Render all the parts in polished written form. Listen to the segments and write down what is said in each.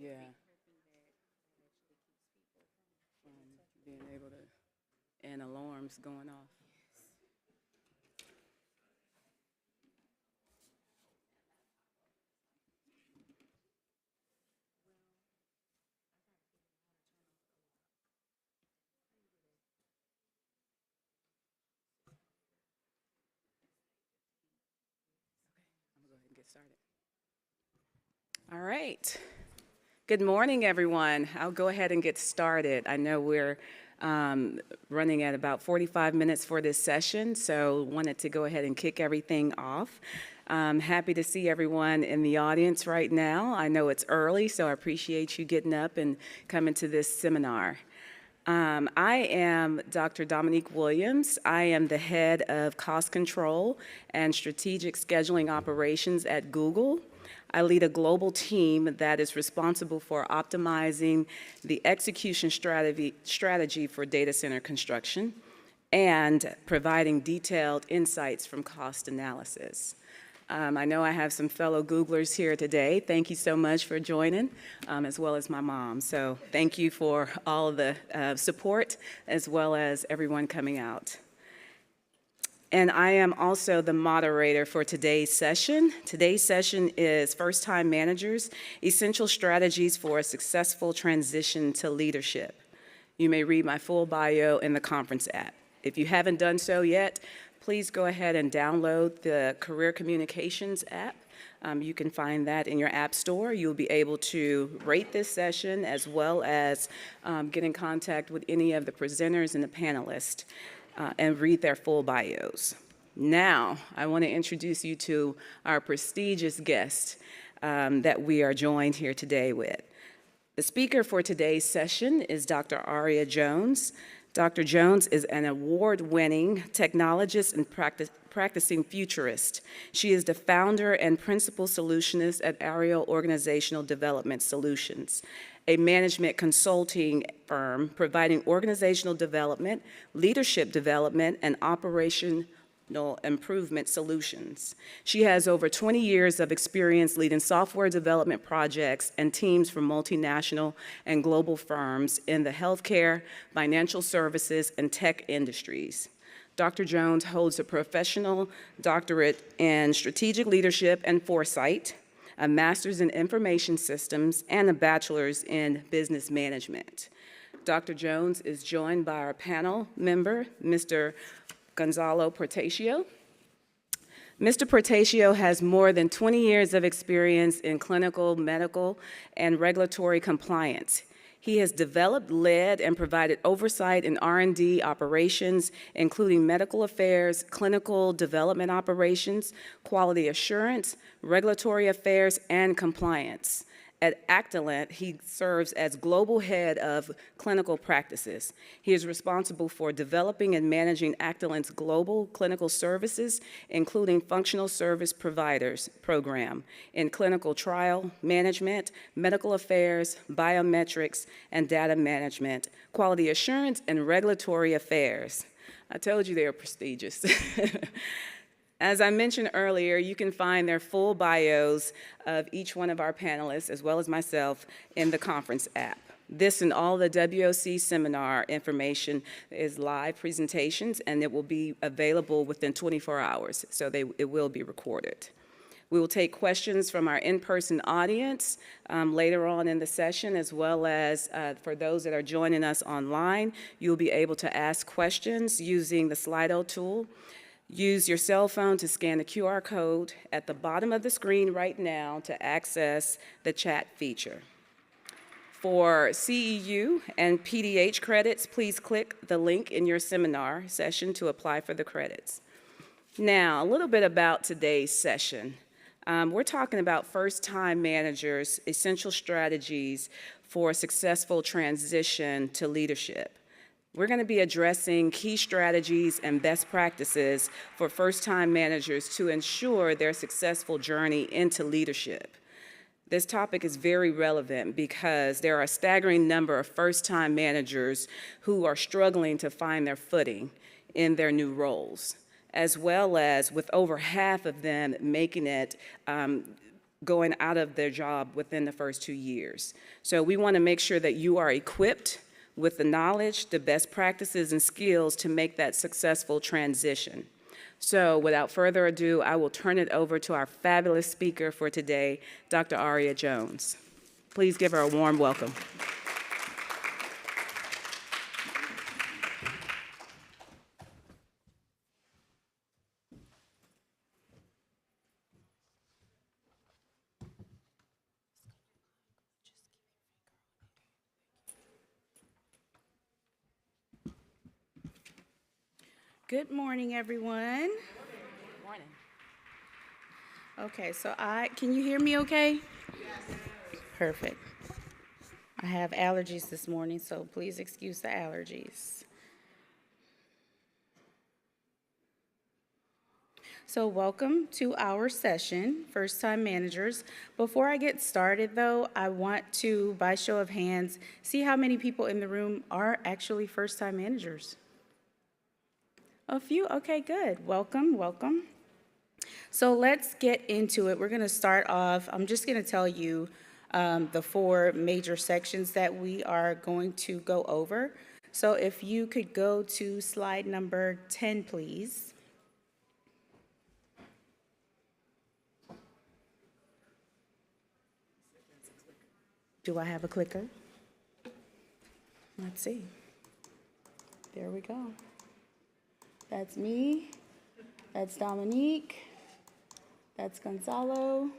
Yeah, from being able to, and alarms going off. I'm gonna go ahead and get started. All right. Good morning, everyone. I'll go ahead and get started. I know we're um, running at about 45 minutes for this session, so wanted to go ahead and kick everything off. Happy to see everyone in the audience right now. I know it's early, so I appreciate you getting up and coming to this seminar. I am Dr. Dominique Williams. I am the head of cost control and strategic scheduling operations at Google. I lead a global team that is responsible for optimizing the execution strategy for data center construction and providing detailed insights from cost analysis. I know I have some fellow Googlers here today. Thank you so much for joining, as well as my mom. So thank you for all of the support, as well as everyone coming out. And I am also the moderator for today's session. Today's session is First Time Managers, Essential Strategies for a Successful Transition to Leadership. You may read my full bio in the conference app. If you haven't done so yet, please go ahead and download the Career Communications app. You can find that in your app store. You'll be able to rate this session as well as get in contact with any of the presenters and the panelists and read their full bios. Now, I want to introduce you to our prestigious guest that we are joined here today with. The speaker for today's session is Dr. Aria Jones. Dr. Jones is an award-winning technologist and practicing futurist. She is the founder and principal solutionist at Ariel Organizational Development Solutions, a management consulting firm providing organizational development, leadership development, and operational improvement solutions. She has over 20 years of experience leading software development projects and teams for multinational and global firms in the healthcare, financial services, and tech industries. Dr. Jones holds a professional doctorate in strategic leadership and foresight, a master's in information systems, and a bachelor's in business management. Dr. Jones is joined by our panel member, Mr. Gonzalo Portacio. Mr. Portacio has more than 20 years of experience in clinical, medical, and regulatory compliance. He has developed, led, and provided oversight in R&D operations, including medical affairs, clinical development operations, quality assurance, regulatory affairs, and compliance. At Actilent, he serves as global head of clinical practices. He is responsible for developing and managing Actilent's global clinical services, including functional service providers program in clinical trial management, medical affairs, biometrics, and data management, quality assurance, and regulatory affairs. I told you they are prestigious. As I mentioned earlier, you can find their full bios of each one of our panelists, as well as myself, in the conference app. This and all the WOC seminar information is live presentations, and it will be available within 24 hours, so it will be recorded. We will take questions from our in-person audience later on in the session, as well as for those that are joining us online, you'll be able to ask questions using the Slido tool. Use your cell phone to scan the QR code at the bottom of the screen right now to access the chat feature. For CEU and PDH credits, please click the link in your seminar session to apply for the credits. Now, a little bit about today's session. We're talking about first-time managers, essential strategies for a successful transition to leadership. We're going to be addressing key strategies and best practices for first-time managers to ensure their successful journey into leadership. This topic is very relevant because there are a staggering number of first-time managers who are struggling to find their footing in their new roles, as well as with over half of them making it going out of their job within the first 2 years. So we want to make sure that you are equipped with the knowledge, the best practices, and skills to make that successful transition. So without further ado, I will turn it over to our fabulous speaker for today, Dr. Aria Jones. Please give her a warm welcome. Good morning, everyone. Good morning. Okay, so can you hear me okay? Yes. Perfect. I have allergies this morning, so please excuse the allergies. So welcome to our session, First Time Managers. Before I get started, though, I want to, by show of hands, see how many people in the room are actually first-time managers. A few? Okay, good. Welcome, welcome. So let's get into it. We're going to start off. I'm just going to tell you the 4 major sections that we are going to go over. So if you could go to slide number 10, please. Do I have a clicker? Let's see. There we go. That's me, that's Dominique, that's Gonzalo.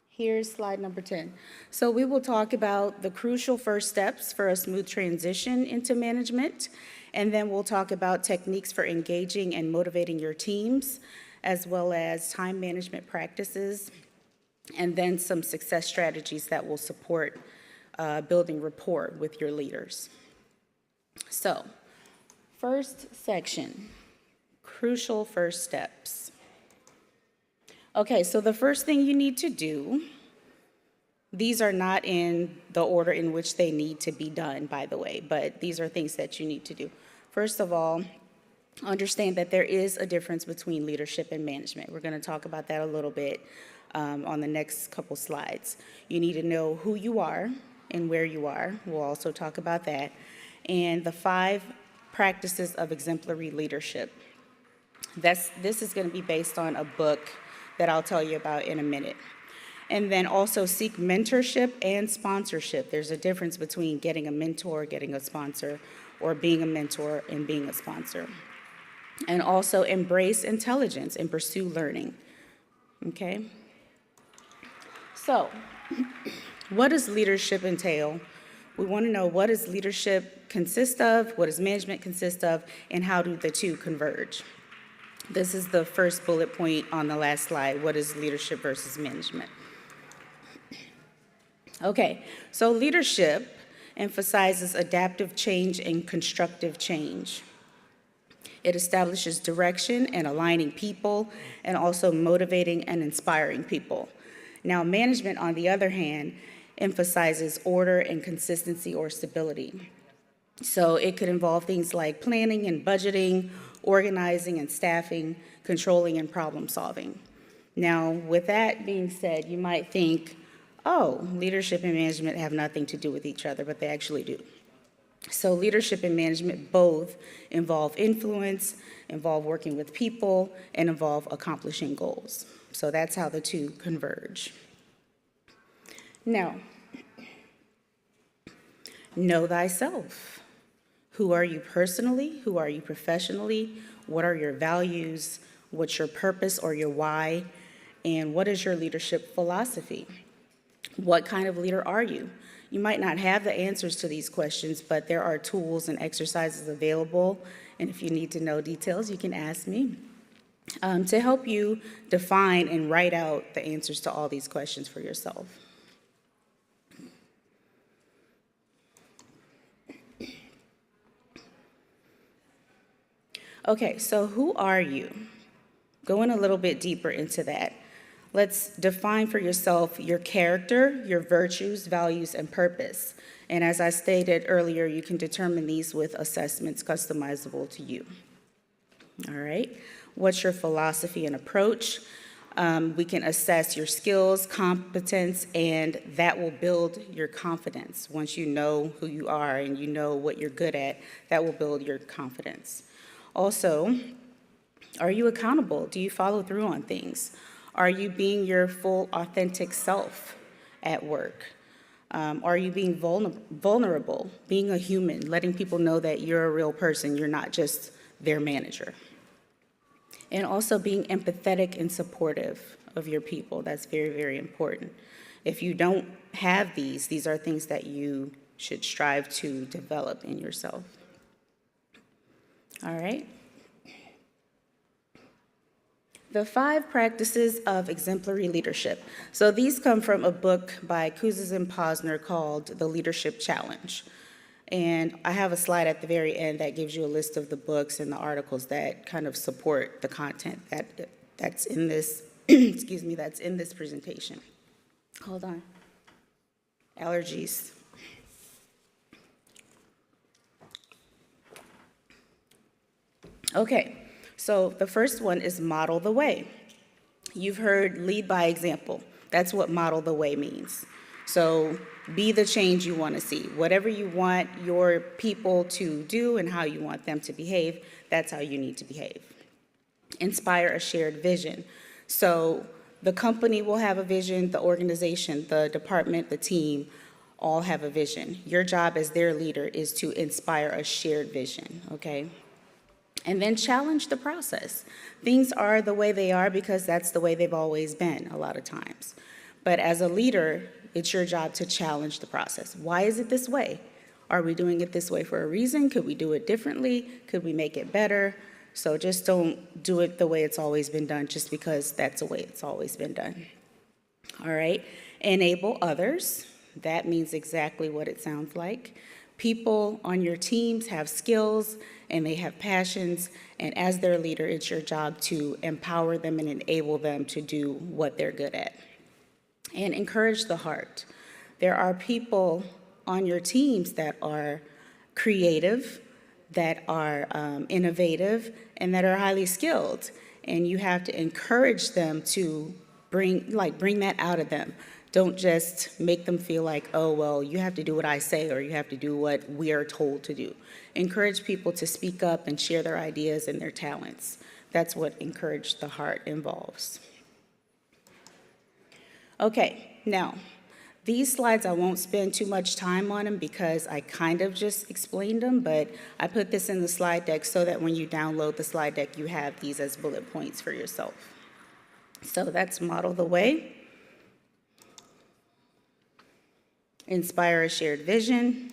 Here's slide number 10. So we will talk about the crucial first steps for a smooth transition into management, and then we'll talk about techniques for engaging and motivating your teams, as well as time management practices, and then some success strategies that will support building rapport with your leaders. So, first section, crucial first steps. Okay, so the first thing you need to do, these are not in the order in which they need to be done, by the way, but these are things that you need to do. First of all, understand that there is a difference between leadership and management. We're going to talk about that a little bit on the next couple slides. You need to know who you are and where you are. We'll also talk about that. And the 5 practices of exemplary leadership. This is going to be based on a book that I'll tell you about in a minute. And then also seek mentorship and sponsorship. There's a difference between getting a mentor, getting a sponsor, or being a mentor and being a sponsor. And also embrace intelligence and pursue learning. Okay? So, what does leadership entail? We want to know, what does leadership consist of, what does management consist of, and how do the two converge? This is the first bullet point on the last slide. What is leadership versus management? Okay, so leadership emphasizes adaptive change and constructive change. It establishes direction and aligning people, and also motivating and inspiring people. Now, management, on the other hand, emphasizes order and consistency or stability. So it could involve things like planning and budgeting, organizing and staffing, controlling and problem solving. Now, with that being said, you might think, oh, leadership and management have nothing to do with each other, but they actually do. So leadership and management both involve influence, involve working with people, and involve accomplishing goals. So that's how the two converge. Now, know thyself. Who are you personally? Who are you professionally? What are your values? What's your purpose or your why? And what is your leadership philosophy? What kind of leader are you? You might not have the answers to these questions, but there are tools and exercises available. And if you need to know details, you can ask me to help you define and write out the answers to all these questions for yourself. Okay, so who are you? Going a little bit deeper into that. Let's define for yourself your character, your virtues, values, and purpose. And as I stated earlier, you can determine these with assessments customizable to you. All right. What's your philosophy and approach? We can assess your skills, competence, and that will build your confidence. Once you know who you are and you know what you're good at, that will build your confidence. Also, are you accountable? Do you follow through on things? Are you being your full, authentic self at work? Are you being vulnerable, being a human, letting people know that you're a real person, you're not just their manager? And also being empathetic and supportive of your people. That's very, very important. If you don't have these are things that you should strive to develop in yourself. All right. The 5 practices of exemplary leadership. So these come from a book by Kouzes and Posner called The Leadership Challenge. And I have a slide at the very end that gives you a list of the books and the articles that kind of support the content that's in this, excuse me, that's in this presentation. Hold on. Allergies. Okay. So the first one is model the way. You've heard lead by example. That's what model the way means. So be the change you want to see. Whatever you want your people to do and how you want them to behave, that's how you need to behave. Inspire a shared vision. So the company will have a vision, the organization, the department, the team, all have a vision. Your job as their leader is to inspire a shared vision, okay? And then challenge the process. Things are the way they are because that's the way they've always been a lot of times. But as a leader, it's your job to challenge the process. Why is it this way? Are we doing it this way for a reason? Could we do it differently? Could we make it better? So just don't do it the way it's always been done just because that's the way it's always been done. All right, enable others. That means exactly what it sounds like. People on your teams have skills and they have passions, and as their leader, it's your job to empower them and enable them to do what they're good at. And encourage the heart. There are people on your teams that are creative, that are innovative, and that are highly skilled, and you have to encourage them to bring that out of them. Don't just make them feel like, oh, well, you have to do what I say or you have to do what we are told to do. Encourage people to speak up and share their ideas and their talents. That's what encourage the heart involves. Okay, now, these slides, I won't spend too much time on them because I kind of just explained them, but I put this in the slide deck so that when you download the slide deck, you have these as bullet points for yourself. So that's model the way. Inspire a shared vision,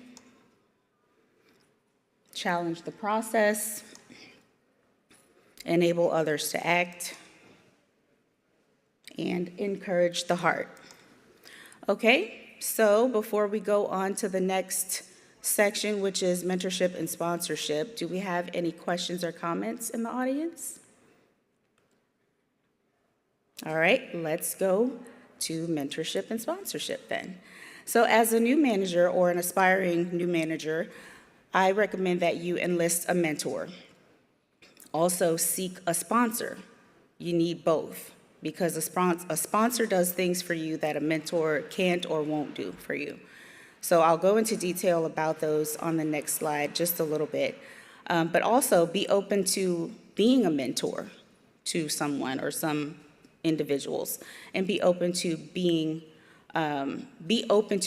challenge the process, enable others to act, and encourage the heart. Okay, so before we go on to the next section, which is mentorship and sponsorship, do we have any questions or comments in the audience? All right, let's go to mentorship and sponsorship then. So as a new manager or an aspiring new manager, I recommend that you enlist a mentor. Also seek a sponsor. You need both because a sponsor does things for you that a mentor can't or won't do for you. So I'll go into detail about those on the next slide just a little bit. But also be open to being a mentor to someone or some individuals, and be open to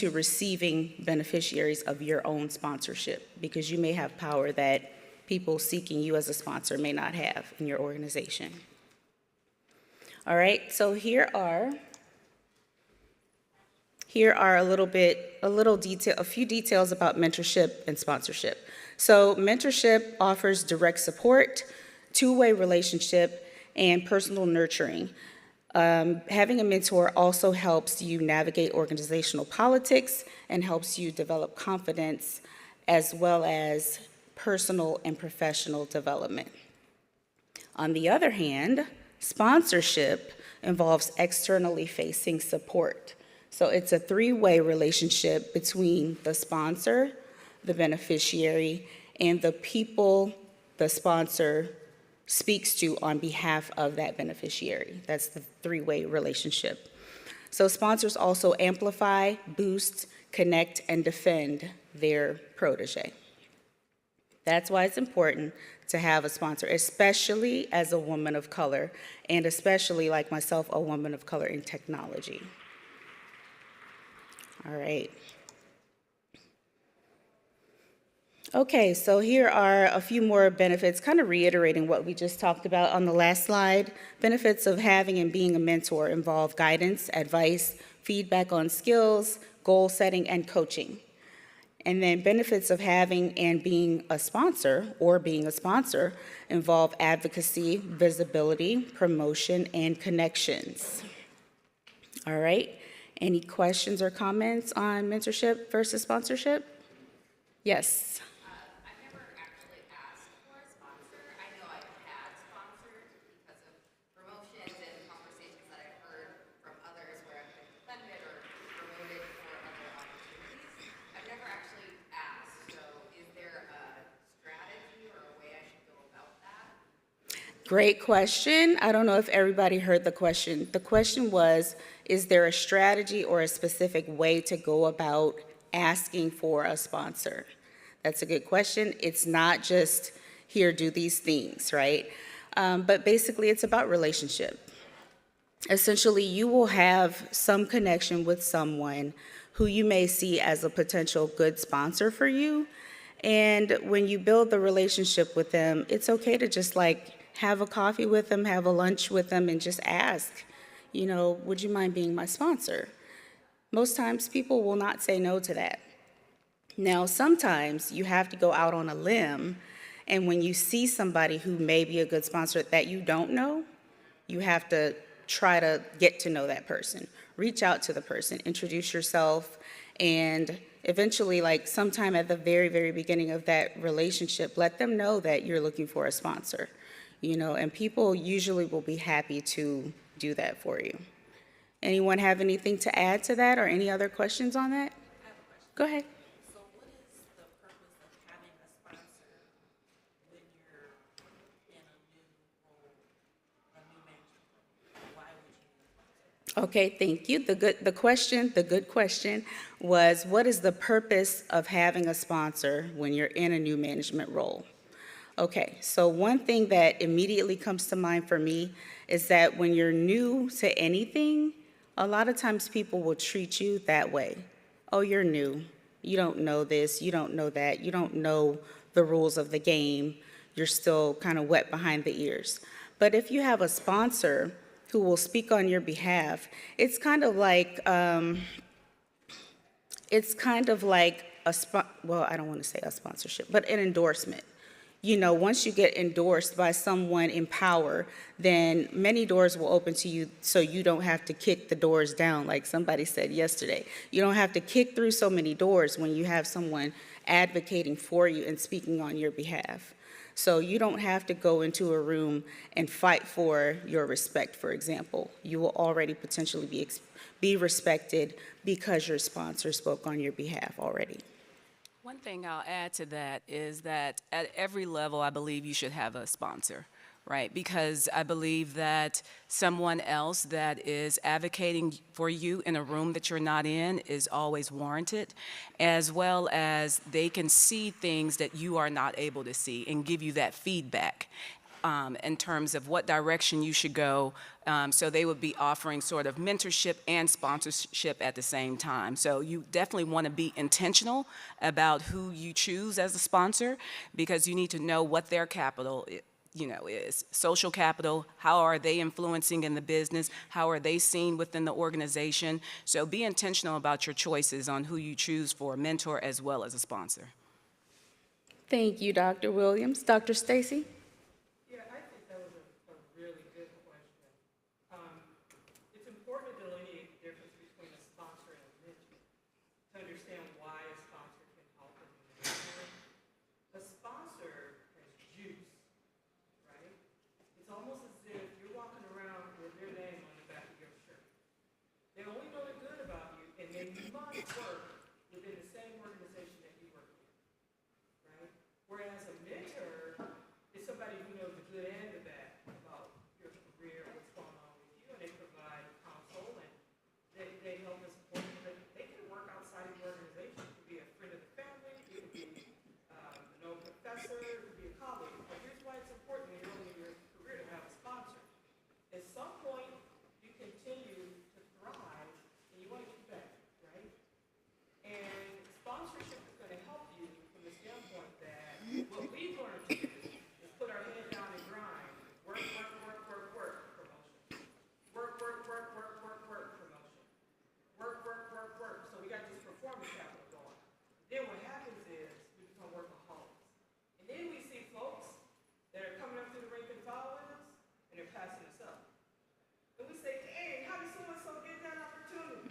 receiving beneficiaries of your own sponsorship, because you may have power that people seeking you as a sponsor may not have in your organization. All right, so here are a few details about mentorship and sponsorship. So mentorship offers direct support, two-way relationship, and personal nurturing. Having a mentor also helps you navigate organizational politics and helps you develop confidence as well as personal and professional development. On the other hand, sponsorship involves externally facing support. So it's a three-way relationship between the sponsor, the beneficiary, and the people the sponsor speaks to on behalf of that beneficiary. That's the three-way relationship. So sponsors also amplify, boost, connect, and defend their protege. That's why it's important to have a sponsor, especially as a woman of color, and especially like myself, a woman of color in technology. All right. Okay, so here are a few more benefits, kind of reiterating what we just talked about on the last slide. Benefits of having and being a mentor involve guidance, advice, feedback on skills, goal setting, and coaching. And then benefits of having and being a sponsor or being a sponsor involve advocacy, visibility, promotion, and connections. All right, any questions or comments on mentorship versus sponsorship? Yes. Great question. I don't know if everybody heard the question. The question was, is there a strategy or a specific way to go about asking for a sponsor? That's a good question. It's not just, here, do these things, right? But basically, it's about relationship. Essentially, you will have some connection with someone who you may see as a potential good sponsor for you. And when you build the relationship with them, it's okay to just have a coffee with them, have a lunch with them, and just ask, would you mind being my sponsor? Most times people will not say no to that. Now, sometimes you have to go out on a limb, and when you see somebody who may be a good sponsor that you don't know, you have to try to get to know that person. Reach out to the person, introduce yourself, and eventually, sometime at the very, very beginning of that relationship, let them know that you're looking for a sponsor. And people usually will be happy to do that for you. Anyone have anything to add to that or any other questions on that? I have a question. Go ahead. So what is the purpose of having a sponsor when you're in a new role, a new management role? Why would you need a sponsor? Okay, thank you. The good question was, what is the purpose of having a sponsor when you're in a new management role? Okay, so one thing that immediately comes to mind for me is that when you're new to anything, a lot of times people will treat you that way. Oh, you're new. You don't know this, you don't know that, you don't know the rules of the game. You're still kind of wet behind the ears. But if you have a sponsor who will speak on your behalf, it's kind of like I don't want to say a sponsorship, but an endorsement. Once you get endorsed by someone in power, then many doors will open to you so you don't have to kick the doors down, like somebody said yesterday. You don't have to kick through so many doors when you have someone advocating for you and speaking on your behalf. So you don't have to go into a room and fight for your respect, for example. You will already potentially be respected because your sponsor spoke on your behalf already. One thing I'll add to that is that at every level, I believe you should have a sponsor, right? Because I believe that someone else that is advocating for you in a room that you're not in is always warranted, as well as they can see things that you are not able to see and give you that feedback. In terms of what direction you should go. So they would be offering sort of mentorship and sponsorship at the same time. So you definitely want to be intentional about who you choose as a sponsor, because you need to know what their capital is. Social capital, how are they influencing in the business? How are they seen within the organization? So be intentional about your choices on who you choose for a mentor as well as a sponsor. Thank you, Dr. Williams. Dr. Stacy? Whereas a mentor is somebody who knows the good and the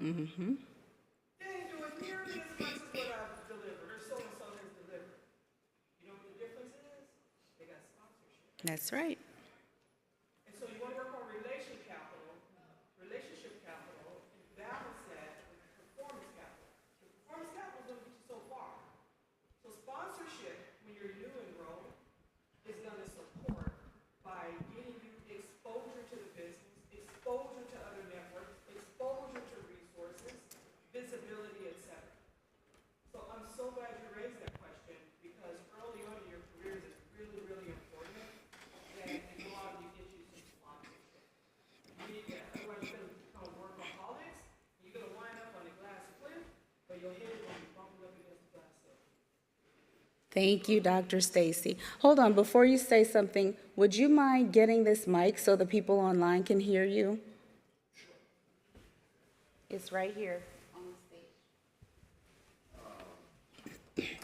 They ain't doing nearly as much as what I've delivered, or so-and-so has delivered. You know what the difference is? They got sponsorship. That's right. And so you want to work on relationship capital, and balance that with performance capital. The performance capital is going to get you so far. So sponsorship, when you're new in role, is going to support by getting you exposure to the business, exposure to other networks, exposure to resources, visibility, etc. So I'm so glad you raised that question because early on in your careers it's really, really important that you go out and you get you some sponsorship. You need that. Otherwise you're going to become workaholics. You're going to wind up on a glass cliff, but your head is going to be bumping up against the glass cliff. Thank you, Dr. Stacy. Hold on, before you say something, would you mind getting this mic so the people online can hear you? It's right here on the stage.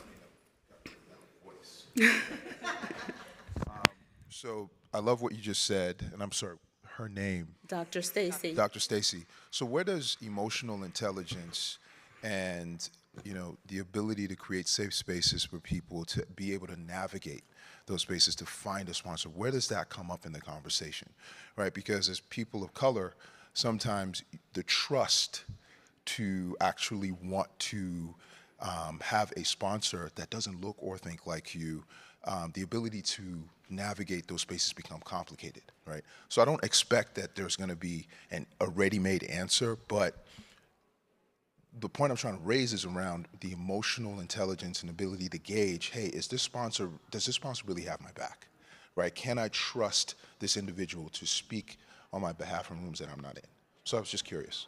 So I love what you just said, and I'm sorry, her name, Dr. Stacy. Dr. Stacy. So where does emotional intelligence and the ability to create safe spaces for people to be able to navigate those spaces to find a sponsor, where does that come up in the conversation, right? Because as people of color, sometimes the trust to actually want to have a sponsor that doesn't look or think like you, the ability to navigate those spaces become complicated, right? So I don't expect that there's going to be a ready-made answer, but the point I'm trying to raise is around the emotional intelligence and ability to gauge, hey, does this sponsor really have my back, right? Can I trust this individual to speak on my behalf in rooms that I'm not in? So I was just curious.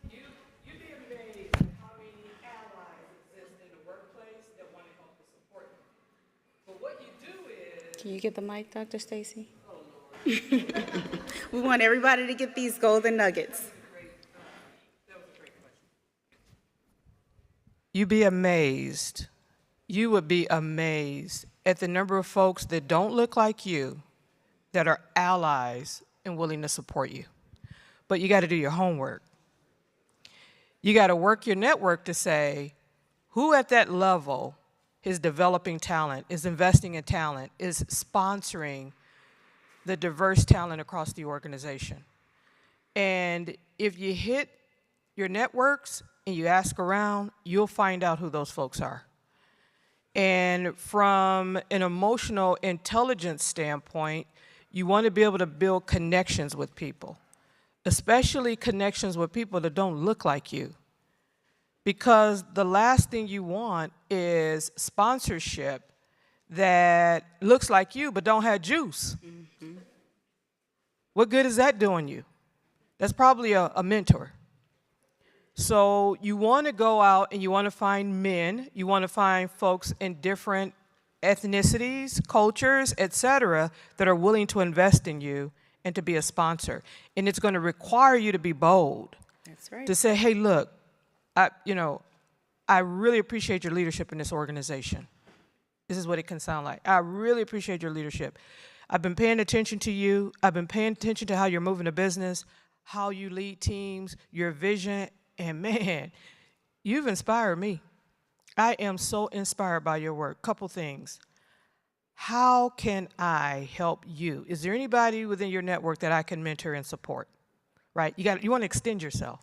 You'd be amazed at how many allies exist in the workplace that want to help and support you. But what you do is, Can you get the mic, Dr. Stacy? We want everybody to get these golden nuggets. You'd be amazed. You would be amazed at the number of folks that don't look like you that are allies and willing to support you. But you got to do your homework. You got to work your network to say, who at that level is developing talent, is investing in talent, is sponsoring the diverse talent across the organization. And if you hit your networks and you ask around, you'll find out who those folks are. And from an emotional intelligence standpoint, you want to be able to build connections with people, especially connections with people that don't look like you. Because the last thing you want is sponsorship that looks like you but don't have juice. Mm-hmm. What good is that doing you? That's probably a mentor. So you want to go out and you want to find men, you want to find folks in different ethnicities, cultures, et cetera, that are willing to invest in you and to be a sponsor. And it's going to require you to be bold. That's right. To say, hey, look, I really appreciate your leadership in this organization. This is what it can sound like. I really appreciate your leadership. I've been paying attention to you. I've been paying attention to how you're moving the business, how you lead teams, your vision, and man, you've inspired me. I am so inspired by your work. Couple things. How can I help you? Is there anybody within your network that I can mentor and support? Right? You want to extend yourself.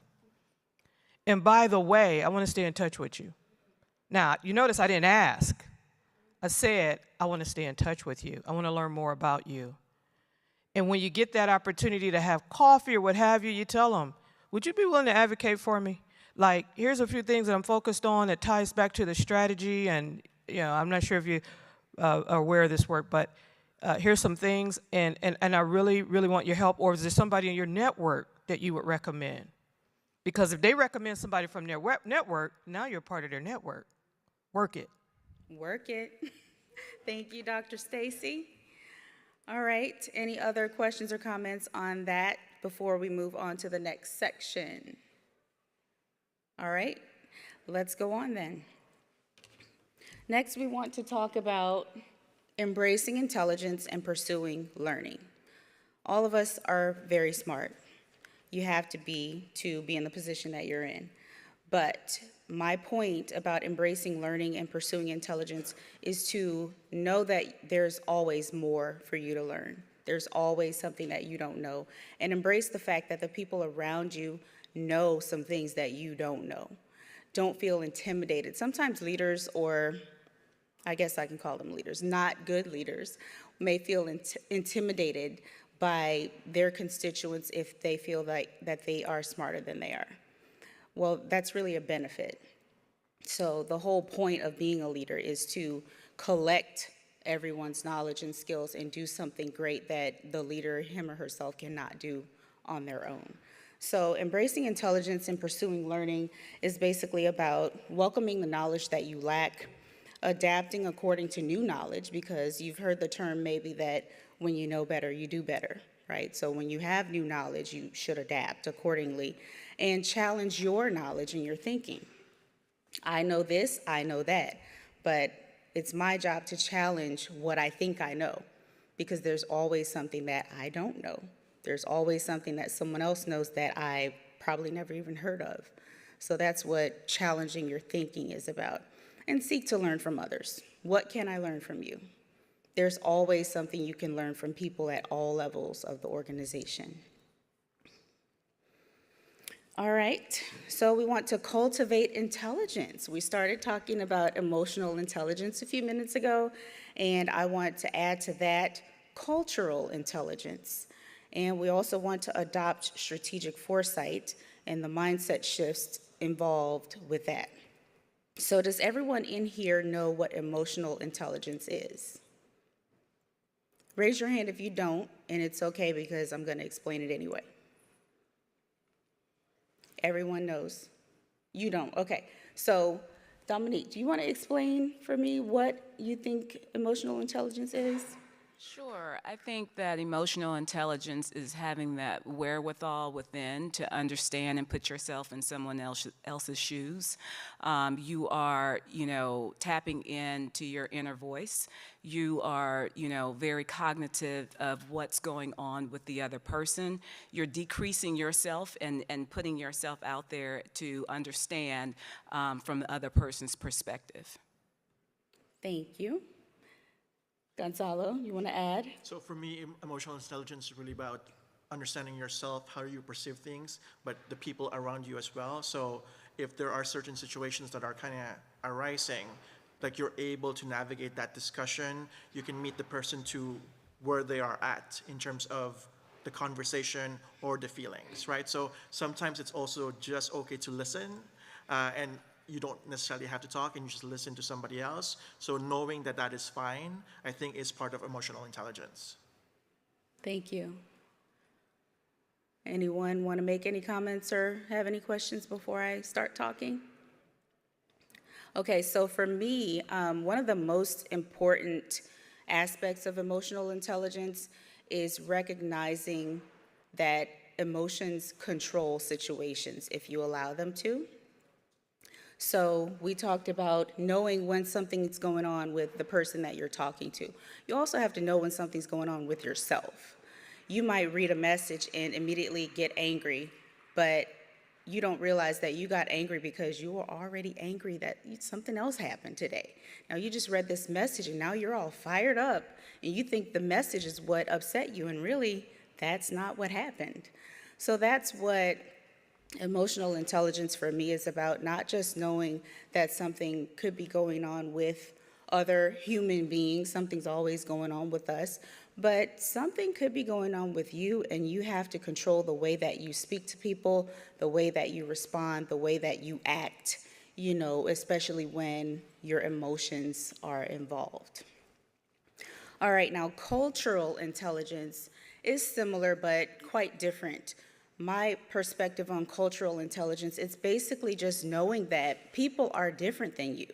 And by the way, I want to stay in touch with you. Now, you notice I didn't ask. I said, I want to stay in touch with you. I want to learn more about you. And when you get that opportunity to have coffee or what have you, you tell them, would you be willing to advocate for me? Like, here's a few things that I'm focused on that ties back to the strategy, and I'm not sure if you are aware of this work, but here's some things, and I really, really want your help. Or is there somebody in your network that you would recommend? Because if they recommend somebody from their network, now you're part of their network. Work it. Work it. Thank you, Dr. Stacy. All right, any other questions or comments on that before we move on to the next section? All right, let's go on then. Next, we want to talk about embracing intelligence and pursuing learning. All of us are very smart. you have to be in the position that you're in. But my point about embracing learning and pursuing intelligence is to know that there's always more for you to learn. There's always something that you don't know. And embrace the fact that the people around you know some things that you don't know. Don't feel intimidated. Sometimes leaders, or I guess I can call them leaders, not good leaders, may feel intimidated by their constituents if they feel like that they are smarter than they are. Well, that's really a benefit. So the whole point of being a leader is to collect everyone's knowledge and skills and do something great that the leader, him or herself, cannot do on their own. So embracing intelligence and pursuing learning is basically about welcoming the knowledge that you lack, adapting according to new knowledge, because you've heard the term maybe that when you know better, you do better, right? So when you have new knowledge, you should adapt accordingly and challenge your knowledge and your thinking. I know this, I know that, but it's my job to challenge what I think I know, because there's always something that I don't know. There's always something that someone else knows that I probably never even heard of. So that's what challenging your thinking is about. And seek to learn from others. What can I learn from you? There's always something you can learn from people at all levels of the organization. All right, so we want to cultivate intelligence. We started talking about emotional intelligence a few minutes ago, and I want to add to that cultural intelligence. And we also want to adopt strategic foresight and the mindset shifts involved with that. So does everyone in here know what emotional intelligence is? Raise your hand if you don't, and it's okay because I'm going to explain it anyway. Everyone knows. You don't. Okay. So, Dominique, do you want to explain for me what you think emotional intelligence is? Sure. I think that emotional intelligence is having that wherewithal within to understand and put yourself in someone else's shoes. You are, tapping into your inner voice. You are, very cognitive of what's going on with the other person. You're decreasing yourself and putting yourself out there to understand from the other person's perspective. Thank you. Gonzalo, you want to add? So for me, emotional intelligence is really about understanding yourself, how you perceive things, but the people around you as well. So if there are certain situations that are kind of arising, like you're able to navigate that discussion, you can meet the person to where they are at in terms of the conversation or the feelings, right? So sometimes it's also just okay to listen, and you don't necessarily have to talk and you just listen to somebody else. So knowing that that is fine, I think is part of emotional intelligence. Thank you. Anyone want to make any comments or have any questions before I start talking? Okay, so for me, one of the most important aspects of emotional intelligence is recognizing that emotions control situations if you allow them to. So we talked about knowing when something's going on with the person that you're talking to. You also have to know when something's going on with yourself. You might read a message and immediately get angry, but you don't realize that you got angry because you were already angry that something else happened today. Now you just read this message and now you're all fired up and you think the message is what upset you, and really that's not what happened. So that's what emotional intelligence for me is about, not just knowing that something could be going on with other human beings, something's always going on with us, but something could be going on with you, and you have to control the way that you speak to people, the way that you respond, the way that you act, especially when your emotions are involved. All right, now cultural intelligence is similar but quite different. My perspective on cultural intelligence, it's basically just knowing that people are different than you.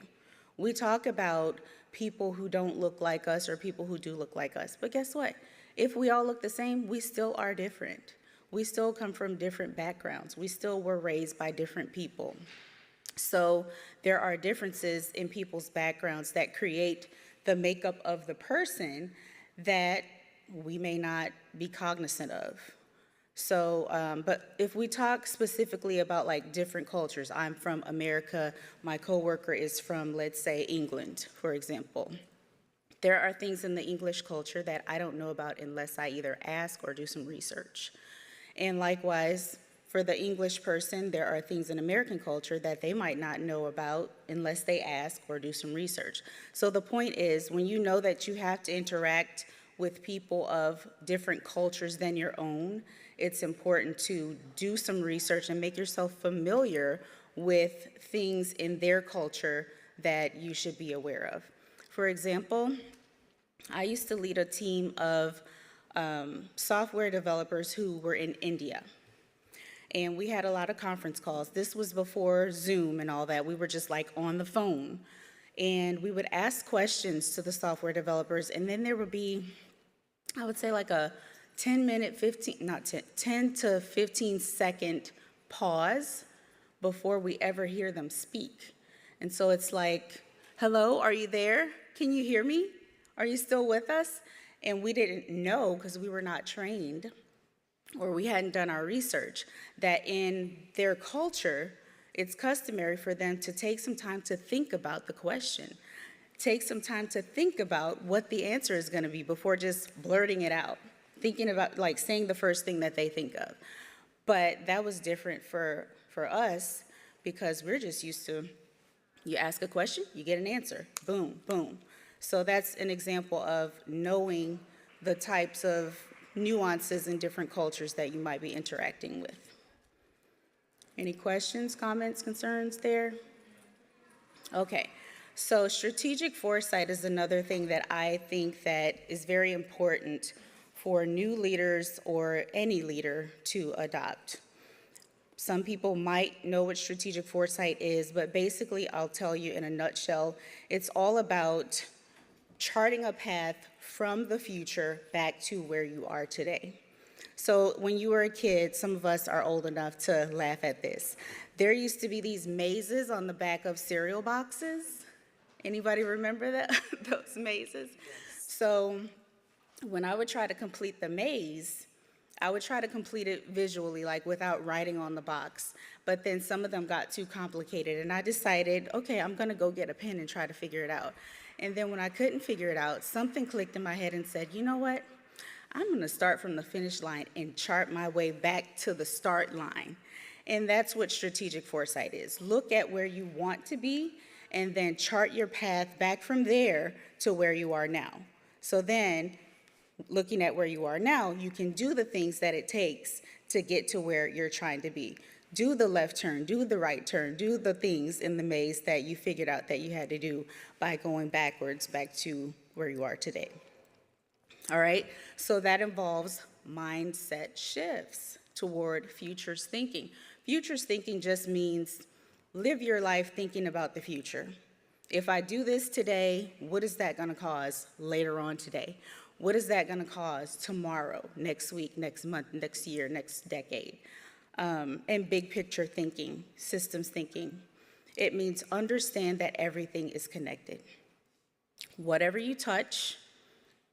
We talk about people who don't look like us or people who do look like us, but guess what? If we all look the same, we still are different. We still come from different backgrounds. We still were raised by different people. So there are differences in people's backgrounds that create the makeup of the person that we may not be cognizant of. So, but if we talk specifically about like different cultures, I'm from America, my coworker is from, let's say, England, for example. There are things in the English culture that I don't know about unless I either ask or do some research. And likewise, for the English person, there are things in American culture that they might not know about unless they ask or do some research. So the point is, when you know that you have to interact with people of different cultures than your own, it's important to do some research and make yourself familiar with things in their culture that you should be aware of. For example, I used to lead a team of software developers who were in India. And we had a lot of conference calls. This was before Zoom and all that. We were just like on the phone. And we would ask questions to the software developers, and then there would be, I would say, like a 10 to 15 second pause before we ever hear them speak. And so it's like, hello, are you there? Can you hear me? Are you still with us? And we didn't know, because we were not trained or we hadn't done our research, that in their culture, it's customary for them to take some time to think about the question. Take some time to think about what the answer is going to be before just blurting it out. Thinking about, like, saying the first thing that they think of. But that was different for us, because we're just used to, you ask a question, you get an answer. Boom, boom. So that's an example of knowing the types of nuances in different cultures that you might be interacting with. Any questions, comments, concerns there? Okay, so strategic foresight is another thing that I think that is very important for new leaders or any leader to adopt. Some people might know what strategic foresight is, but basically I'll tell you in a nutshell, it's all about charting a path from the future back to where you are today. So when you were a kid, some of us are old enough to laugh at this. There used to be these mazes on the back of cereal boxes. Anybody remember that? Those mazes? Yes. So when I would try to complete the maze, I would try to complete it visually, like without writing on the box. But then some of them got too complicated, and I decided, okay, I'm gonna go get a pen and try to figure it out. And then when I couldn't figure it out, something clicked in my head and said, you know what? I'm gonna start from the finish line and chart my way back to the start line. And that's what strategic foresight is. Look at where you want to be and then chart your path back from there to where you are now. So then, looking at where you are now, you can do the things that it takes to get to where you're trying to be. Do the left turn, do the right turn, do the things in the maze that you figured out that you had to do by going backwards back to where you are today. All right, so that involves mindset shifts toward futures thinking. Futures thinking just means live your life thinking about the future. If I do this today, what is that gonna cause later on today? What is that gonna cause tomorrow, next week, next month, next year, next decade? And big picture thinking, systems thinking. It means understand that everything is connected. Whatever you touch,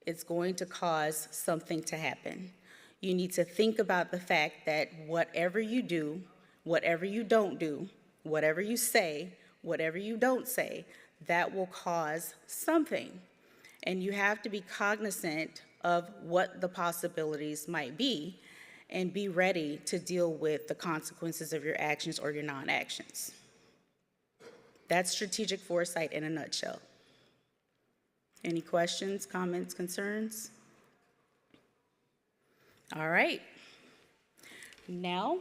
it's going to cause something to happen. You need to think about the fact that whatever you do, whatever you don't do, whatever you say, whatever you don't say, that will cause something. And you have to be cognizant of what the possibilities might be and be ready to deal with the consequences of your actions or your non-actions. That's strategic foresight in a nutshell. Any questions, comments, concerns? All right. Now,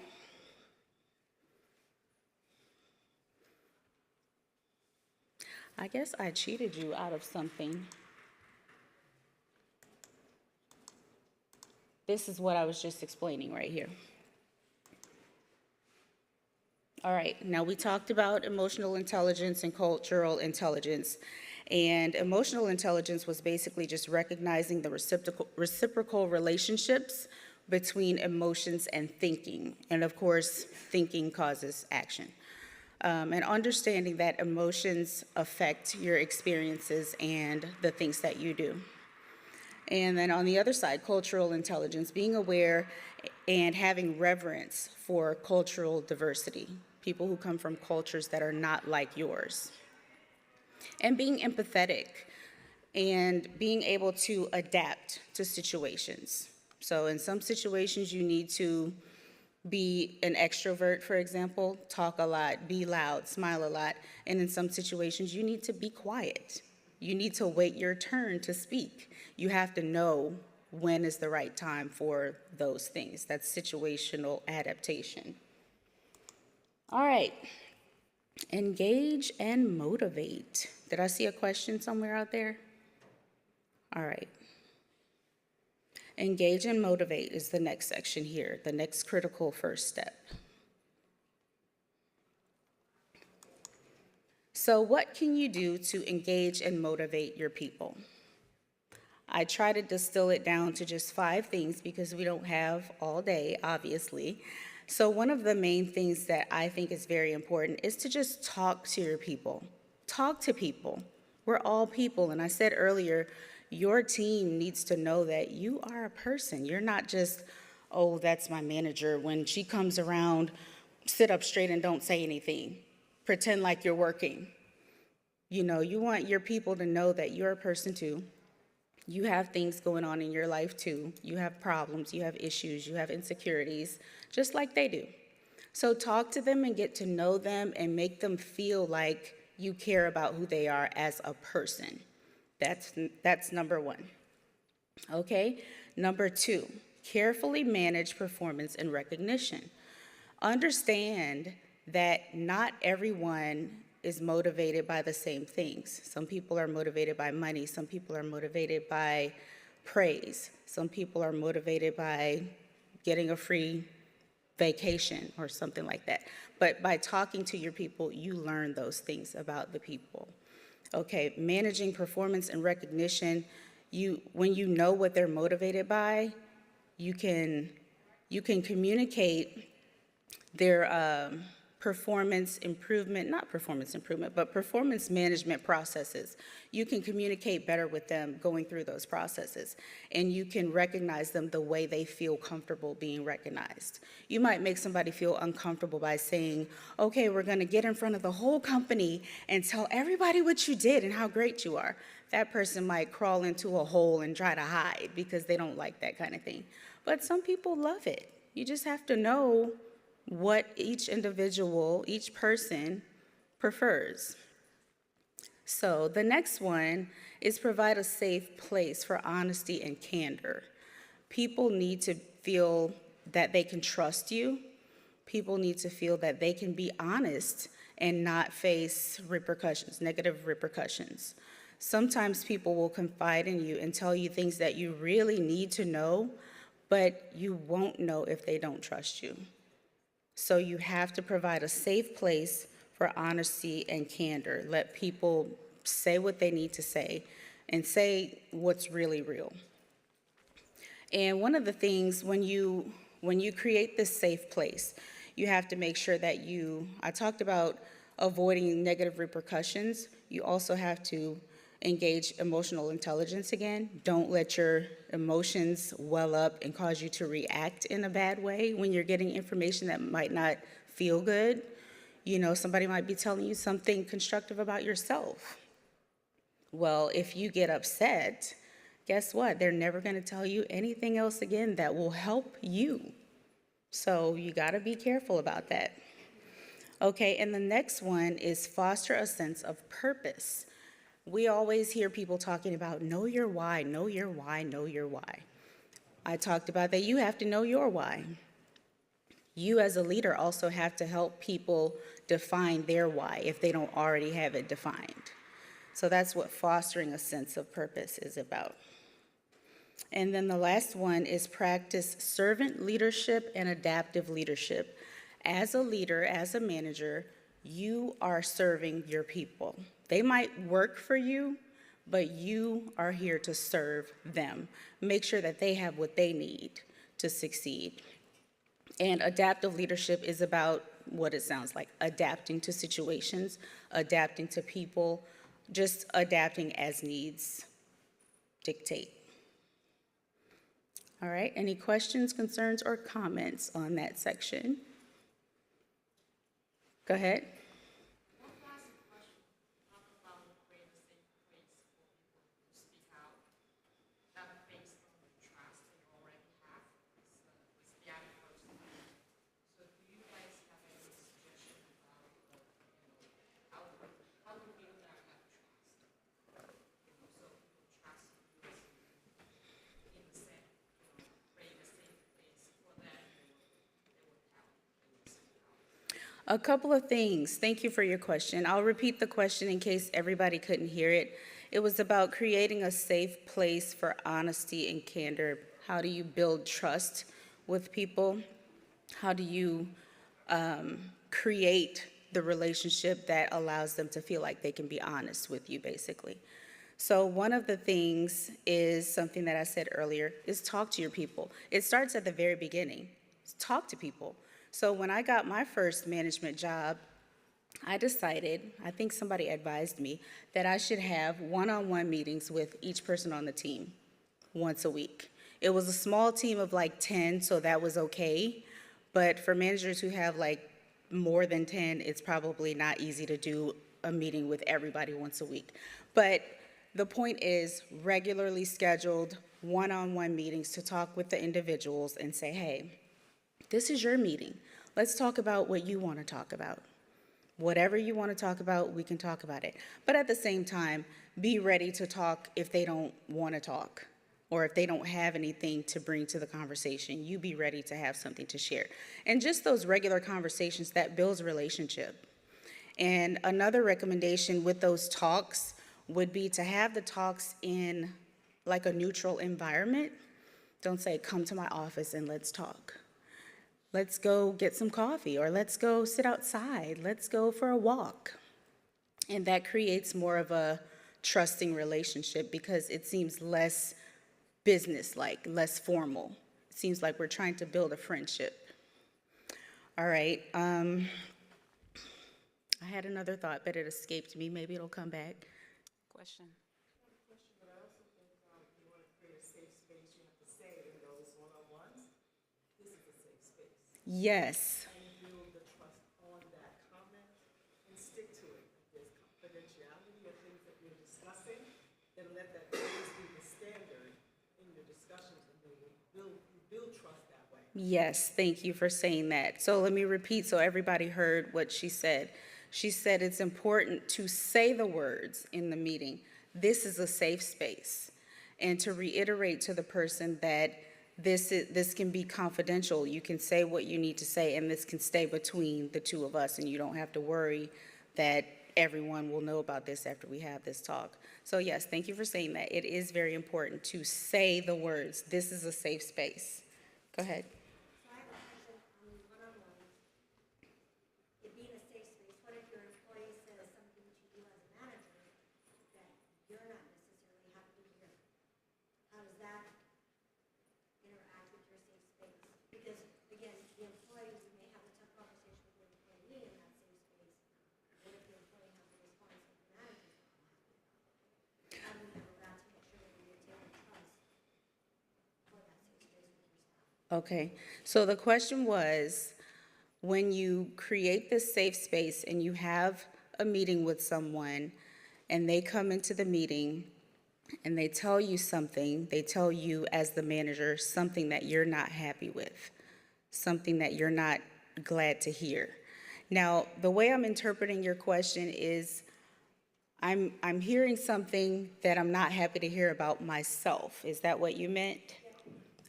I guess I cheated you out of something. This is what I was just explaining right here. All right, now we talked about emotional intelligence and cultural intelligence. And emotional intelligence was basically just recognizing the reciprocal relationships between emotions and thinking. And of course, thinking causes action. And understanding that emotions affect your experiences and the things that you do. And then on the other side, cultural intelligence, being aware and having reverence for cultural diversity, people who come from cultures that are not like yours. And being empathetic and being able to adapt to situations. So in some situations, you need to be an extrovert, for example, talk a lot, be loud, smile a lot. And in some situations, you need to be quiet. You need to wait your turn to speak. You have to know when is the right time for those things. That's situational adaptation. All right. Engage and motivate. Did I see a question somewhere out there? All right. Engage and motivate is the next section here, the next critical first step. So what can you do to engage and motivate your people? I try to distill it down to just 5 things because we don't have all day, obviously. So one of the main things that I think is very important is to just talk to your people. Talk to people. We're all people, and I said earlier, your team needs to know that you are a person. You're not just, oh, that's my manager. When she comes around, sit up straight and don't say anything. Pretend like you're working. You know, you want your people to know that you're a person too. You have things going on in your life too. You have problems, you have issues, you have insecurities, just like they do. So talk to them and get to know them and make them feel like you care about who they are as a person. That's number 1. Okay? Number 2, carefully manage performance and recognition. Understand that not everyone is motivated by the same things. Some people are motivated by money. Some people are motivated by praise. Some people are motivated by getting a free vacation or something like that. But by talking to your people, you learn those things about the people. Okay, managing performance and recognition, when you know what they're motivated by, you can communicate their performance improvement, not performance improvement, but performance management processes. You can communicate better with them going through those processes, and you can recognize them the way they feel comfortable being recognized. You might make somebody feel uncomfortable by saying, okay, we're gonna get in front of the whole company and tell everybody what you did and how great you are. That person might crawl into a hole and try to hide because they don't like that kind of thing. But some people love it. You just have to know what each individual, each person prefers. So the next one is provide a safe place for honesty and candor. People need to feel that they can trust you. People need to feel that they can be honest and not face repercussions, negative repercussions. Sometimes people will confide in you and tell you things that you really need to know, but you won't know if they don't trust you. So you have to provide a safe place for honesty and candor. Let people say what they need to say and say what's really real. And one of the things when you create this safe place, you have to make sure that I talked about avoiding negative repercussions. You also have to engage emotional intelligence again. Don't let your emotions well up and cause you to react in a bad way when you're getting information that might not feel good. You know, somebody might be telling you something constructive about yourself. Well, if you get upset, guess what? They're never going to tell you anything else again that will help you. So you got to be careful about that. Okay, and the next one is foster a sense of purpose. We always hear people talking about know your why, know your why, know your why. I talked about that you have to know your why. You as a leader also have to help people define their why if they don't already have it defined. So that's what fostering a sense of purpose is about. And then the last one is practice servant leadership and adaptive leadership. As a leader, as a manager, you are serving your people. They might work for you, but you are here to serve them. Make sure that they have what they need to succeed. And adaptive leadership is about what it sounds like, adapting to situations, adapting to people, just adapting as needs dictate. All right, any questions, concerns, or comments on that section? Go ahead. A couple of things. Thank you for your question. I'll repeat the question in case everybody couldn't hear it. It was about creating a safe place for honesty and candor. How do you build trust with people? How do you create the relationship that allows them to feel like they can be honest with you, basically? So one of the things is something that I said earlier, is talk to your people. It starts at the very beginning. Talk to people. So when I got my first management job, I decided, I think somebody advised me, that I should have one-on-one meetings with each person on the team once a week. It was a small team of like 10, so that was okay. But for managers who have like more than 10, it's probably not easy to do a meeting with everybody once a week. But the point is regularly scheduled one-on-one meetings to talk with the individuals and say, hey, this is your meeting. Let's talk about what you want to talk about. Whatever you want to talk about, we can talk about it. But at the same time, be ready to talk if they don't want to talk or if they don't have anything to bring to the conversation. You be ready to have something to share. And just those regular conversations, that builds a relationship. And another recommendation with those talks would be to have the talks in like a neutral environment. Don't say, come to my office and let's talk. Let's go get some coffee, or let's go sit outside. Let's go for a walk. And that creates more of a trusting relationship because it seems less business-like, less formal. It seems like we're trying to build a friendship. All right. I had another thought, but it escaped me. Maybe it'll come back. Question? Yes. And build the trust on that comment and stick to it. If there's confidentiality of things that you're discussing, then let that always be the standard in your discussions, and then build trust that way. Yes, thank you for saying that. So let me repeat so everybody heard what she said. She said it's important to say the words in the meeting, this is a safe space, and to reiterate to the person that this can be confidential. You can say what you need to say, and this can stay between the two of us, and you don't have to worry that everyone will know about this after we have this talk. So yes, thank you for saying that. It is very important to say the words, this is a safe space. Go ahead. So I have a question on one-on-one. It being a safe space, what if your employee says something to you as a manager that you're not necessarily happy to hear? How does that interact with your safe space? Because, again, the employee may have a tough conversation with the employee in that safe space. What if the employee has a response that the manager's not happy about? How do we handle that to make sure that we maintain trust for that safe space with your staff? Okay, so the question was, when you create this safe space and you have a meeting with someone and they come into the meeting and they tell you something, they tell you as the manager something that you're not happy with, something that you're not glad to hear. Now, the way I'm interpreting your question is I'm hearing something that I'm not happy to hear about myself. Is that what you meant?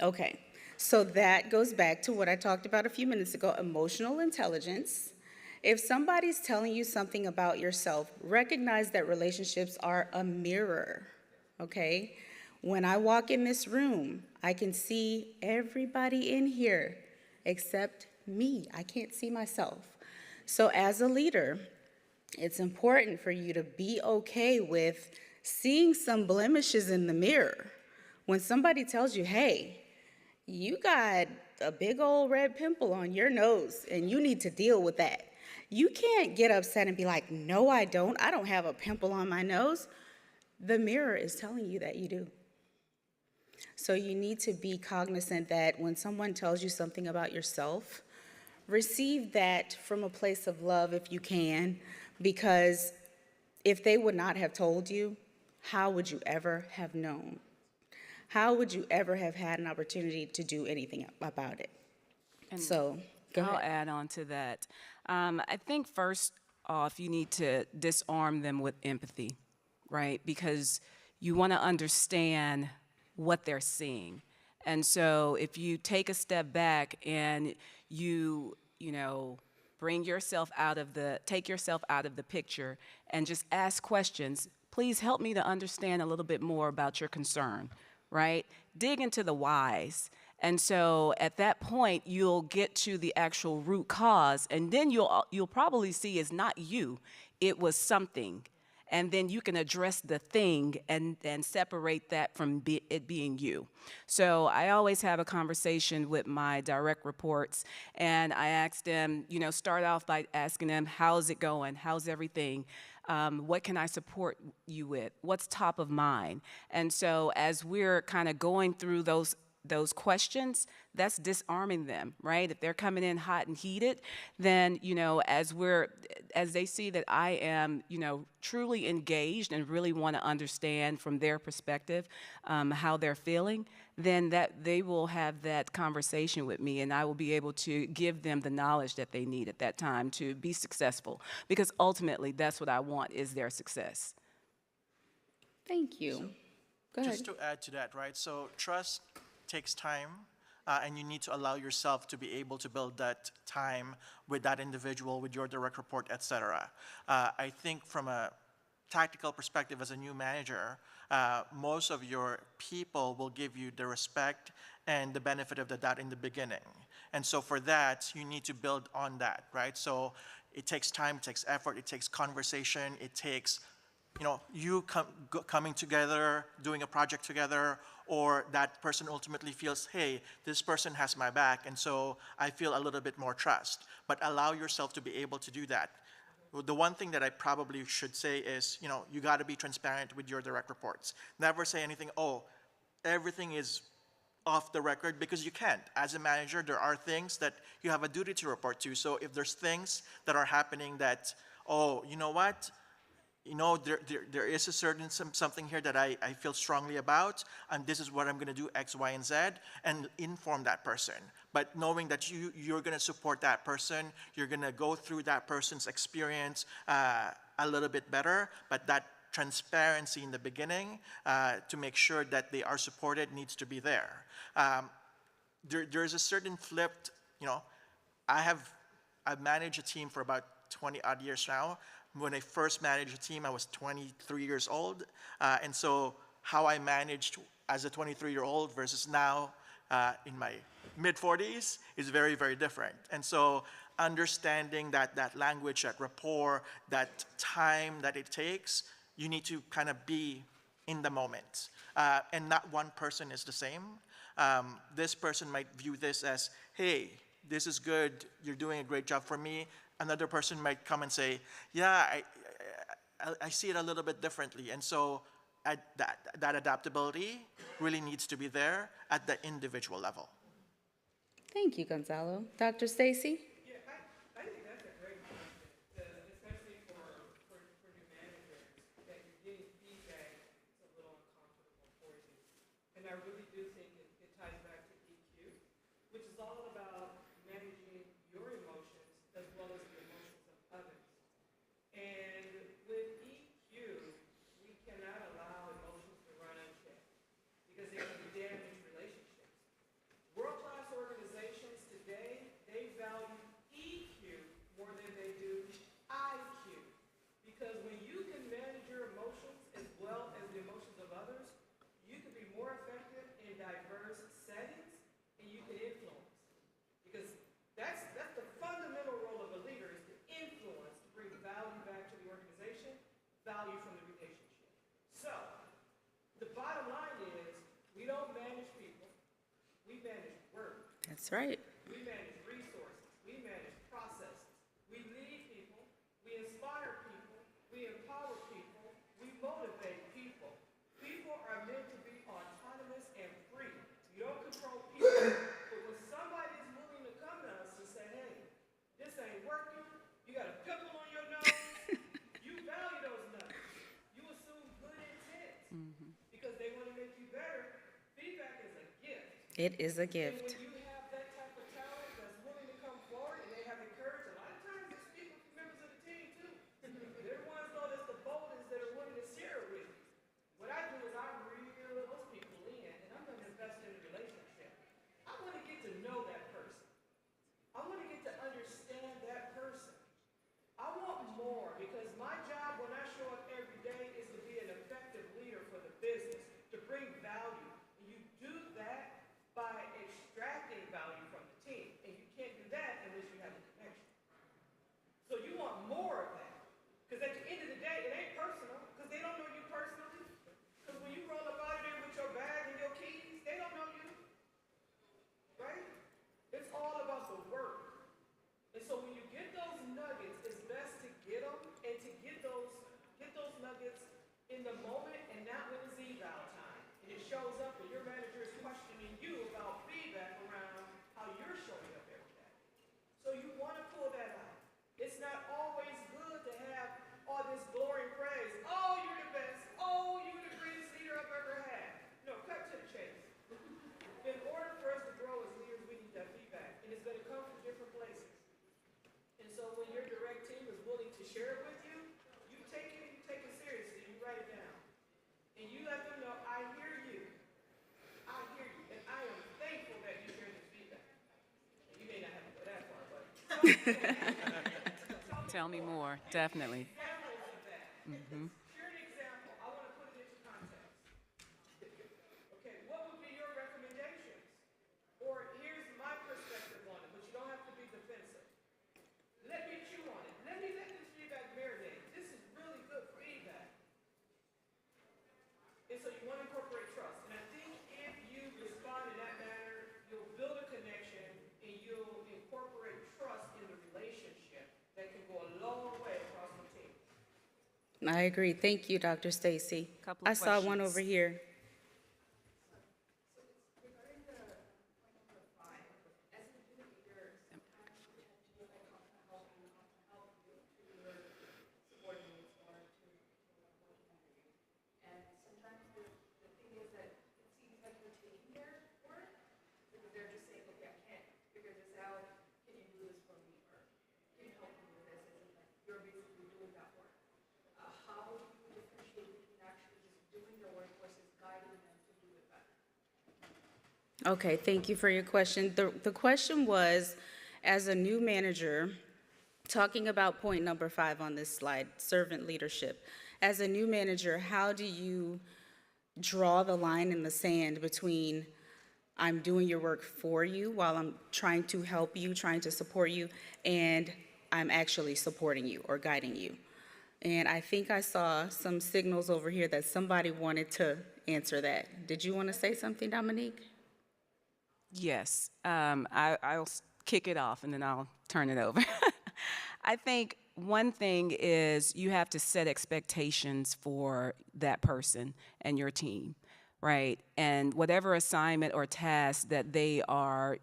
Okay. So that goes back to what I talked about a few minutes ago, emotional intelligence. If somebody's telling you something about yourself, recognize that relationships are a mirror, okay? When I walk in this room, I can see everybody in here except me. I can't see myself. So as a leader, it's important for you to be okay with seeing some blemishes in the mirror. When somebody tells you, hey, you got a big old red pimple on your nose and you need to deal with that. You can't get upset and be like, no, I don't have a pimple on my nose. The mirror is telling you that you do. So you need to be cognizant that when someone tells you something about yourself, receive that from a place of love if you can, because if they would not have told you, how would you ever have known? How would you ever have had an opportunity to do anything about it? So, go I'll ahead. add on to that. I think first off, you need to disarm them with empathy, right? Because you want to understand what they're seeing. And so if you take a step back and you know, take yourself out of the picture and just ask questions, please help me to understand a little bit more about your concern, right? Dig into the whys. And so at that point, you'll get to the actual root cause, and then you'll probably see it's not you, it was something. And then you can address the thing and separate that from it being you. So I always have a conversation with my direct reports, and I ask them, start off by asking them, how's it going? How's everything? What can I support you with? What's top of mind? And so as we're kind of going through those questions, that's disarming them, right? If they're coming in hot and heated, then, as they see that I am, truly engaged and really want to understand from their perspective how they're feeling, then that they will have that conversation with me, and I will be able to give them the knowledge that they need at that time to be successful, because ultimately that's what I want, is their success. Thank you. Go ahead. Just to add to that, right? So trust takes time, and you need to allow yourself to be able to build that time with that individual, with your direct report, etc. I think from a tactical perspective as a new manager, most of your people will give you the respect and the benefit of the doubt in the beginning. And so for that, you need to build on that, right? So it takes time, it takes effort, it takes conversation, it takes you coming together, doing a project together, or that person ultimately feels, hey, this person has my back, and so I feel a little bit more trust. But allow yourself to be able to do that. The one thing that I probably should say is, you got to be transparent with your direct reports. Never say anything, oh, everything is off the record, because you can't. As a manager, there are things that you have a duty to report to. So if there's things that are happening that, oh, you know what? There is a certain something here that I feel strongly about, and this is what I'm going to do, X, Y, and Z, and inform that person. But knowing that you're going to support that person, you're going to go through that person's experience a little bit better, but that transparency in the beginning to make sure that they are supported needs to be there. There's a certain flipped, I've managed a team for about 20 odd years now. When I first managed a team, I was 23 years old. And so how I managed as a 23-year-old versus now in my mid-40s is very, very different. And so understanding that language, that rapport, that time that it takes, you need to kind of be in the moment. And not one person is the same. This person might view this as, hey, this is good, you're doing a great job for me. Another person might come and say, yeah, I see it a little bit differently. And so that adaptability really needs to be there at the individual level. Thank you, Gonzalo. Dr. Stacy? Yeah, I think that's a great question, especially for new managers, that you're getting feedback that's a little uncomfortable for you. And I really do think it ties back to EQ, which is all about managing your emotions as well as the emotions of others. And with EQ, we cannot allow emotions to run unchecked, because they can damage relationships. World-class organizations today, they value EQ more than they do IQ. Because when you can manage your emotions as well as the emotions of others, you can be more effective in diverse settings, and you can influence. Because that's the fundamental role of a leader, is to influence, to bring value back to the organization, value from the relationship. So, the bottom line is, we don't manage people, we manage work. That's right. We manage resources, we manage processes, we lead people, we inspire people, we empower people, we motivate people. People are meant to be autonomous and free It is a And gift. when you have that type of talent that's willing to come forward and they have the courage, a lot of times they speak with members of the team too. They're the ones though that's the boldest that are willing to share it with you. What I do is I reel those people in and I'm gonna invest in a relationship. I wanna get to know that person. I wanna get to understand that person. I want more because my job when I show up every day is to be an effective leader for the business, to bring value. And you do that by extracting value from the team. And you can't do that unless you have a connection. So you want more of that. Because at the end of the day, it ain't personal because they don't know you personally. Because when you roll up out of there with your bag and your keys, they don't know you. Right? It's all about the work. And so when you get those nuggets, it's best to get them and to get those nuggets in the moment and not when it's eval time. And it shows up and your manager is questioning you about feedback around how you're showing up every day. So you want to pull that out. It's not always good to have all this glory and praise. Oh, you're the best. Oh, you're the greatest leader I've ever had. No, cut to the chase. In order for us to grow as leaders, we need that feedback. And it's going to come from different places. And so when your direct team is willing to share it with you, you take it and you take it seriously. You write it down. And you let them know, I hear you. I hear you. And I am thankful that you share this feedback. And you may not have to go that far, but Tell me more, definitely. examples of that. Share an example. I want to put it into context. Okay, what would be your recommendations? Or here's my perspective on it, but you don't have to be defensive. Let me chew on it. Let this feedback marinate. This is really good feedback. And so you want to incorporate trust. And I think if you respond in that manner, you'll build a connection and you'll incorporate trust in the relationship that can go a long way across the team. I agree. Thank you, Dr. Stacy. Couple of I saw one questions. over here. Okay, thank you for your question. The question was, as a new manager, talking about point number 5 on this slide, servant leadership. As a new manager, how do you draw the line in the sand between I'm doing your work for you while I'm trying to help you, trying to support you, and I'm actually supporting you or guiding you? And I think I saw some signals over here that somebody wanted to answer that. Did you want to say something, Dominique? Yes, I'll kick it off and then I'll turn it over. I think one thing is you have to set expectations for that person and your team, right? And whatever assignment or task that they are,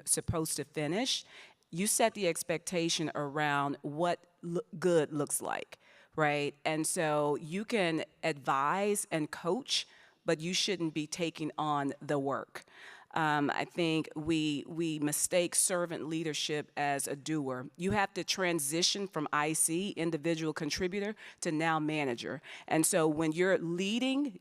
supposed to finish, you set the expectation around what good looks like, right? And so you can advise and coach, but you shouldn't be taking on the work. I think we mistake servant leadership as a doer. You have to transition from IC, individual contributor, to now manager. And so when you're leading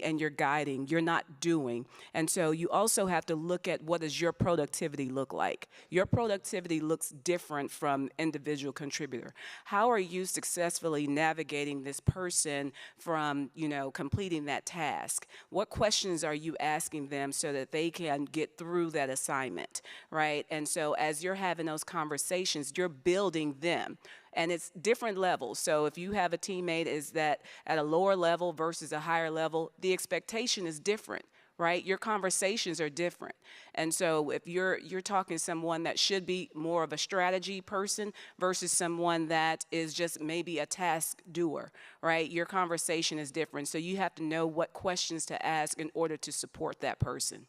and you're guiding, you're not doing. And so you also have to look at what does your productivity look like. Your productivity looks different from individual contributor. How are you successfully navigating this person from, completing that task? What questions are you asking them so that they can get through that assignment, right? And so as you're having those conversations, you're building them. And it's different levels. So if you have a teammate is that at a lower level versus a higher level, the expectation is different, right? Your conversations are different. And so if you're talking to someone that should be more of a strategy person versus someone that is just maybe a task doer, right? Your conversation is different. So you have to know what questions to ask in order to support that person.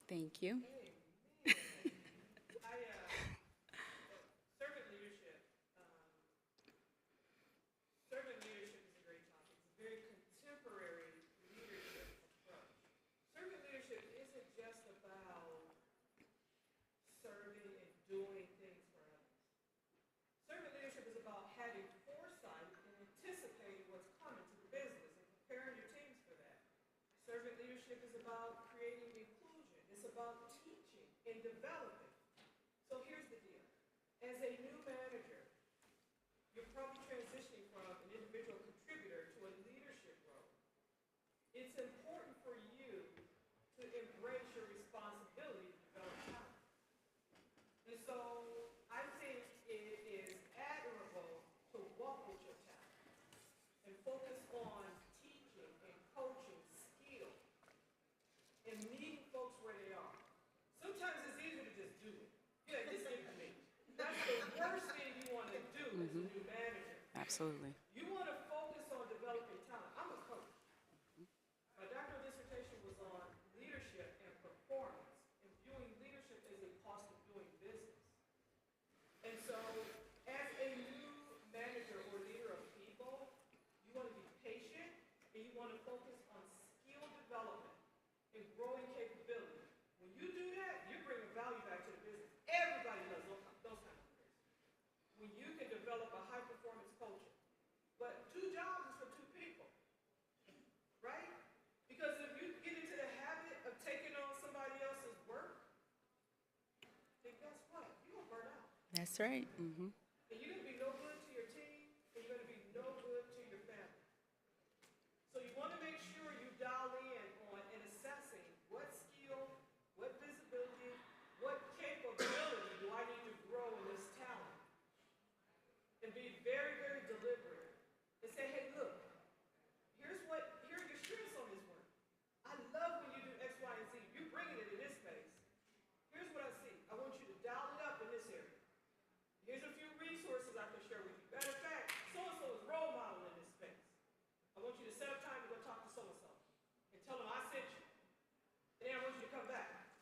Thank you. Servant leadership is a great topic. It's a very contemporary leadership approach. Servant leadership isn't leadership is about creating inclusion. It's about teaching and developing. So here's the deal. As a new manager, you're probably transitioning from an individual contributor to a leadership role. It's important for you to embrace your responsibility to develop talent. And so I think it is admirable to walk with your talent and focus on teaching and coaching skill and meeting folks where they are. Sometimes it's easier to just do it. Yeah, just implement. That's the worst thing you want to do as a new manager. Absolutely. You want to focus on developing talent. I'm a coach. My doctoral dissertation was on leadership and performance and viewing leadership as a cost of doing business. And so, as a new manager or leader of people, you want to be patient and you want to focus on skill development and growing capability. When you do that, you're bringing value back to the business. Everybody loves those kind of things. When you can develop a high-performance culture. But 2 jobs is for 2 people, right? Because if you get into the habit of taking on somebody else's work, then guess what? You're going to burn out. That's right. And you're going to be no good to your team, and you're going to be no good to your family. So you want to make sure you dial in on and assessing what skill, what visibility, what capability do I need to grow in this talent? And be very, very deliberate. And say, hey, look, here are your strengths on this work. I love when you do X, Y, and Z. You're bringing it in this space. Here's what I see. I want you to dial it up in this area. Here's a few resources I can share with you. Matter of fact, so-and-so is role model in this space. I want you to set up time to go talk to so-and-so and tell them I sent you. And then I want you to come back.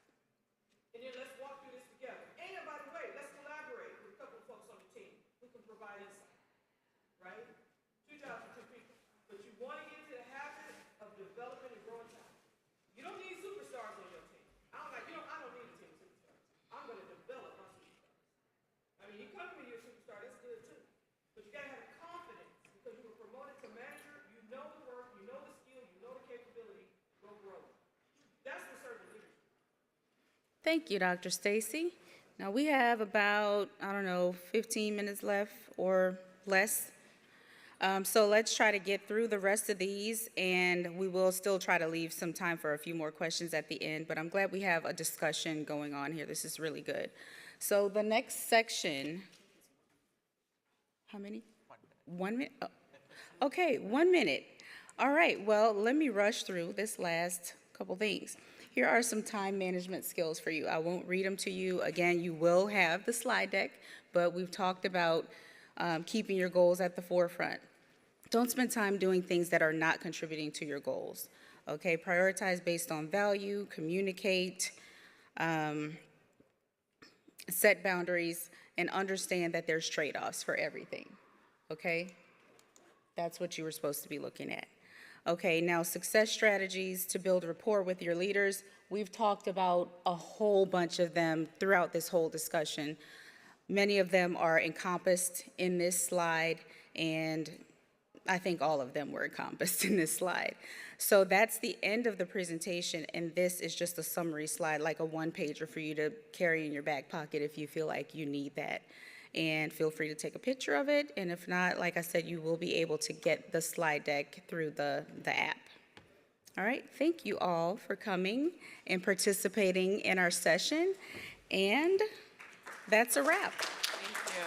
And then let's walk through this together. And by the way, let's collaborate with a couple of folks on the team who can provide insight. Right? 2 jobs for 2 people. But you want to get into the habit of developing and growing talent. You don't need superstars on your team. I don't need a team of superstars. I'm going to develop my superstars. I mean, you come to me, you're a superstar, that's good too. But you got to have confidence because you were promoted to manager, you know the work, you know the skill, you know the capability, go grow. That's what servant leadership. Thank you, Dr. Stacy. Now we have about, 15 minutes left or less. So let's try to get through the rest of these, and we will still try to leave some time for a few more questions at the end, but I'm glad we have a discussion going on here. This is really good. So the next section, how many? 1 minute? Oh. Okay, 1 minute. All right, well, let me rush through this last couple things. Here are some time management skills for you. I won't read them to you. Again, you will have the slide deck, but we've talked about keeping your goals at the forefront. Don't spend time doing things that are not contributing to your goals. Okay, prioritize based on value, communicate, set boundaries, and understand that there's trade-offs for everything. Okay? That's what you were supposed to be looking at. Okay, now success strategies to build rapport with your leaders. We've talked about a whole bunch of them throughout this whole discussion. Many of them are encompassed in this slide, and I think all of them were encompassed in this slide. So that's the end of the presentation, and this is just a summary slide, like a one-pager for you to carry in your back pocket if you feel like you need that. And feel free to take a picture of it, and if not, like I said, you will be able to get the slide deck through the app. All right, thank you all for coming and participating in our session, and that's a wrap. Thank you.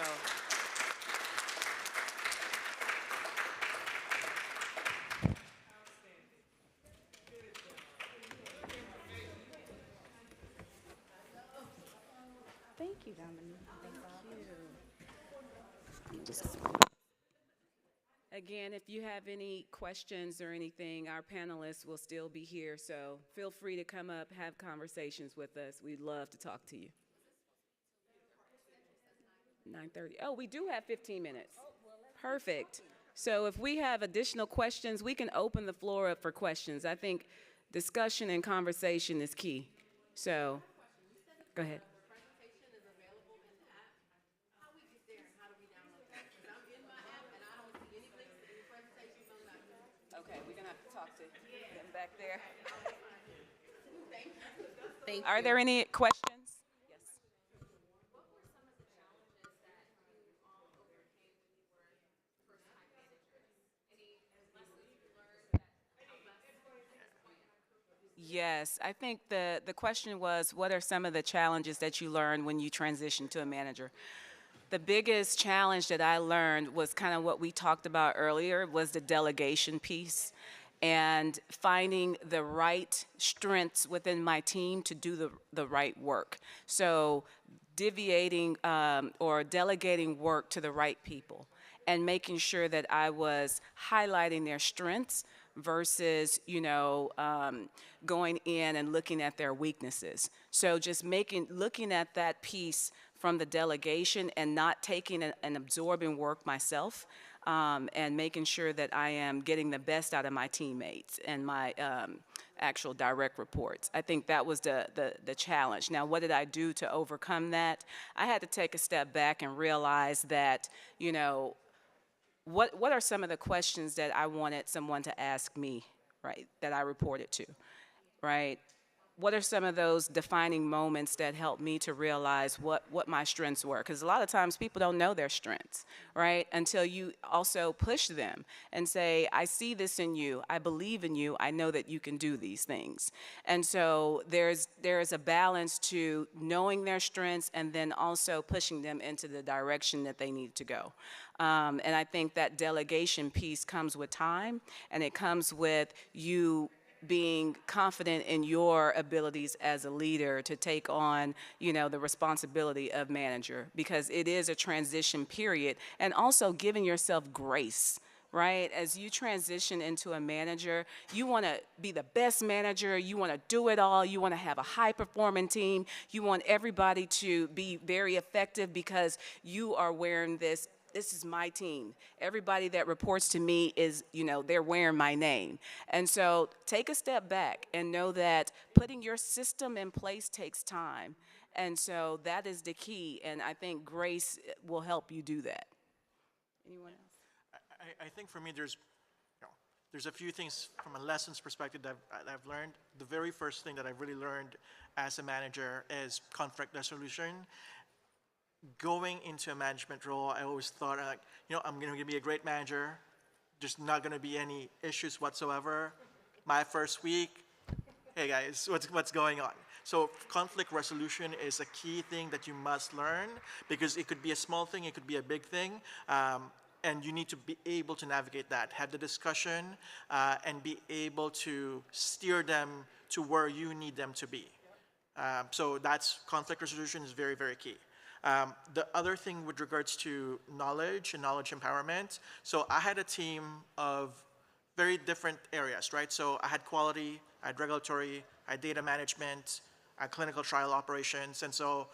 Thank you, Dominique. Again, if you have any questions or anything, our panelists will still be here, so feel free to come up, have conversations with us. We'd love to talk to you. 9:30. Oh, we do have 15 minutes. Perfect. So if we have additional questions, we can open the floor up for questions. I think discussion and conversation is key. So, go ahead. Okay, we're gonna have to talk to them back there. Thank Are you. there any questions? Yes. Yes, I think the question was, what are some of the challenges that you learned when you transitioned to a manager? The biggest challenge that I learned was kind of what we talked about earlier, was the delegation piece and finding the right strengths within my team to do the right work. So deviating or delegating work to the right people and making sure that I was highlighting their strengths versus, going in and looking at their weaknesses. So just looking at that piece from the delegation and not taking and absorbing work myself, and making sure that I am getting the best out of my teammates and my actual direct reports. I think that was the challenge. Now, what did I do to overcome that? I had to take a step back and realize that, what are some of the questions that I wanted someone to ask me, right, that I reported to, right? What are some of those defining moments that helped me to realize what my strengths were? Because a lot of times people don't know their strengths, right? Until you also push them and say, I see this in you, I believe in you, I know that you can do these things. And so there's a balance to knowing their strengths and then also pushing them into the direction that they need to go. And I think that delegation piece comes with time, and it comes with you being confident in your abilities as a leader to take on, the responsibility of manager, because it is a transition period, and also giving yourself grace, right? As you transition into a manager, you want to be the best manager, you want to do it all, you want to have a high performing team, you want everybody to be very effective because you are wearing this is my team. Everybody that reports to me is, they're wearing my name. And so take a step back and know that putting your system in place takes time. And so that is the key. And I think grace will help you do that. Anyone else? I think for me, there's a few things from a lessons perspective that I've learned. The very first thing that I've really learned as a manager is conflict resolution. Going into a management role, I always thought, I'm going to be a great manager. There's not going to be any issues whatsoever. My first week, hey guys, what's going on? So conflict resolution is a key thing that you must learn, because it could be a small thing, it could be a big thing, and you need to be able to navigate that, have the discussion, and be able to steer them to where you need them to be. So that's conflict resolution is very, very key. The other thing with regards to knowledge and knowledge empowerment, so I had a team of very different areas, right? So I had quality, I had regulatory, I had data management, I had clinical trial operations, and so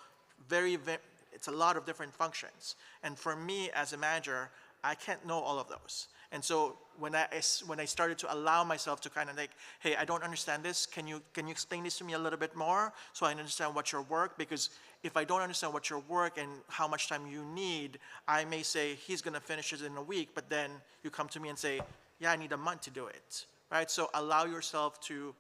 it's a lot of different functions. And for me as a manager, I can't know all of those. And so when I started to allow myself to kind of like, hey, I don't understand this, can you explain this to me a little bit more so I understand what's your work? Because if I don't understand what your work and how much time you need, I may say he's going to finish it in a week, but then you come to me and say, yeah, I need a month to do it, right? So allow yourself to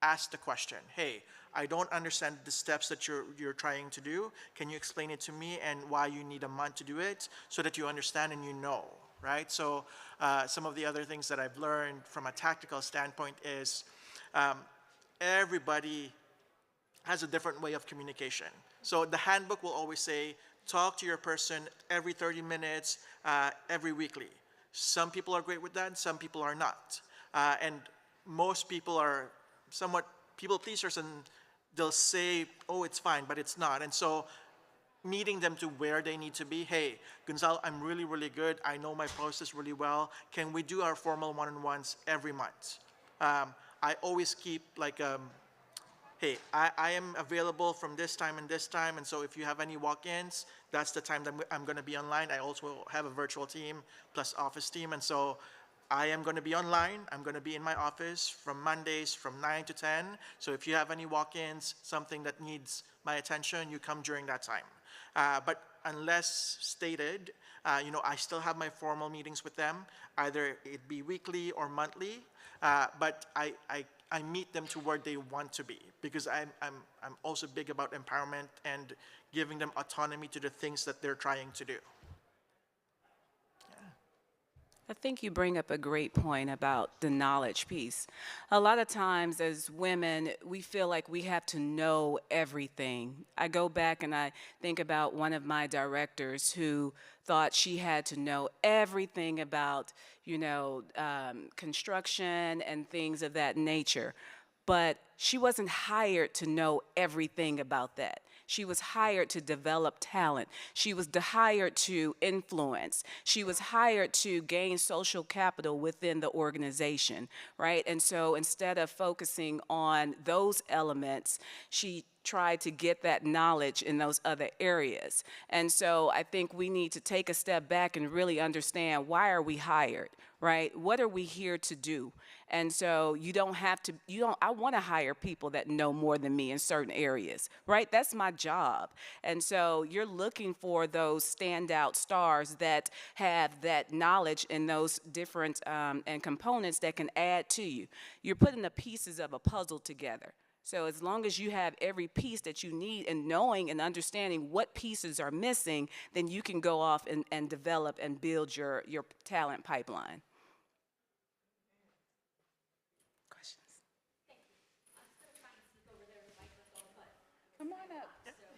ask the question, hey, I don't understand the steps that you're trying to do. Can you explain it to me and why you need a month to do it so that you understand and you know, right? So some of the other things that I've learned from a tactical standpoint is everybody has a different way of communication. So the handbook will always say, talk to your person every 30 minutes, every weekly. Some people are great with that, some people are not. And most people are somewhat people pleasers, and they'll say, oh, it's fine, but it's not. And so meeting them to where they need to be. Hey, Gonzalo, I'm really, really good. I know my process really well. Can we do our formal one-on-ones every month? I always keep like, hey, I am available from this time and this time, and so if you have any walk-ins, that's the time that I'm going to be online. I also have a virtual team plus office team, and so I am going to be online. I'm going to be in my office from Mondays from 9 to 10. So if you have any walk-ins, something that needs my attention, you come during that time. But unless stated, I still have my formal meetings with them, either it be weekly or monthly, but I meet them to where they want to be, because I'm also big about empowerment and giving them autonomy to the things that they're trying to do. I think you bring up a great point about the knowledge piece. A lot of times as women, we feel like we have to know everything. I go back and I think about one of my directors who thought she had to know everything about, construction and things of that nature. But she wasn't hired to know everything about that. She was hired to develop talent. She was hired to influence. She was hired to gain social capital within the organization, right? And so instead of focusing on those elements, she tried to get that knowledge in those other areas. And so I think we need to take a step back and really understand, why are we hired, right? What are we here to do? And so I want to hire people that know more than me in certain areas, right? That's my job. And so you're looking for those standout stars that have that knowledge in those different and components that can add to you. You're putting the pieces of a puzzle together. So as long as you have every piece that you need, and knowing and understanding what pieces are missing, then you can go off and develop and build your talent pipeline. Come on up.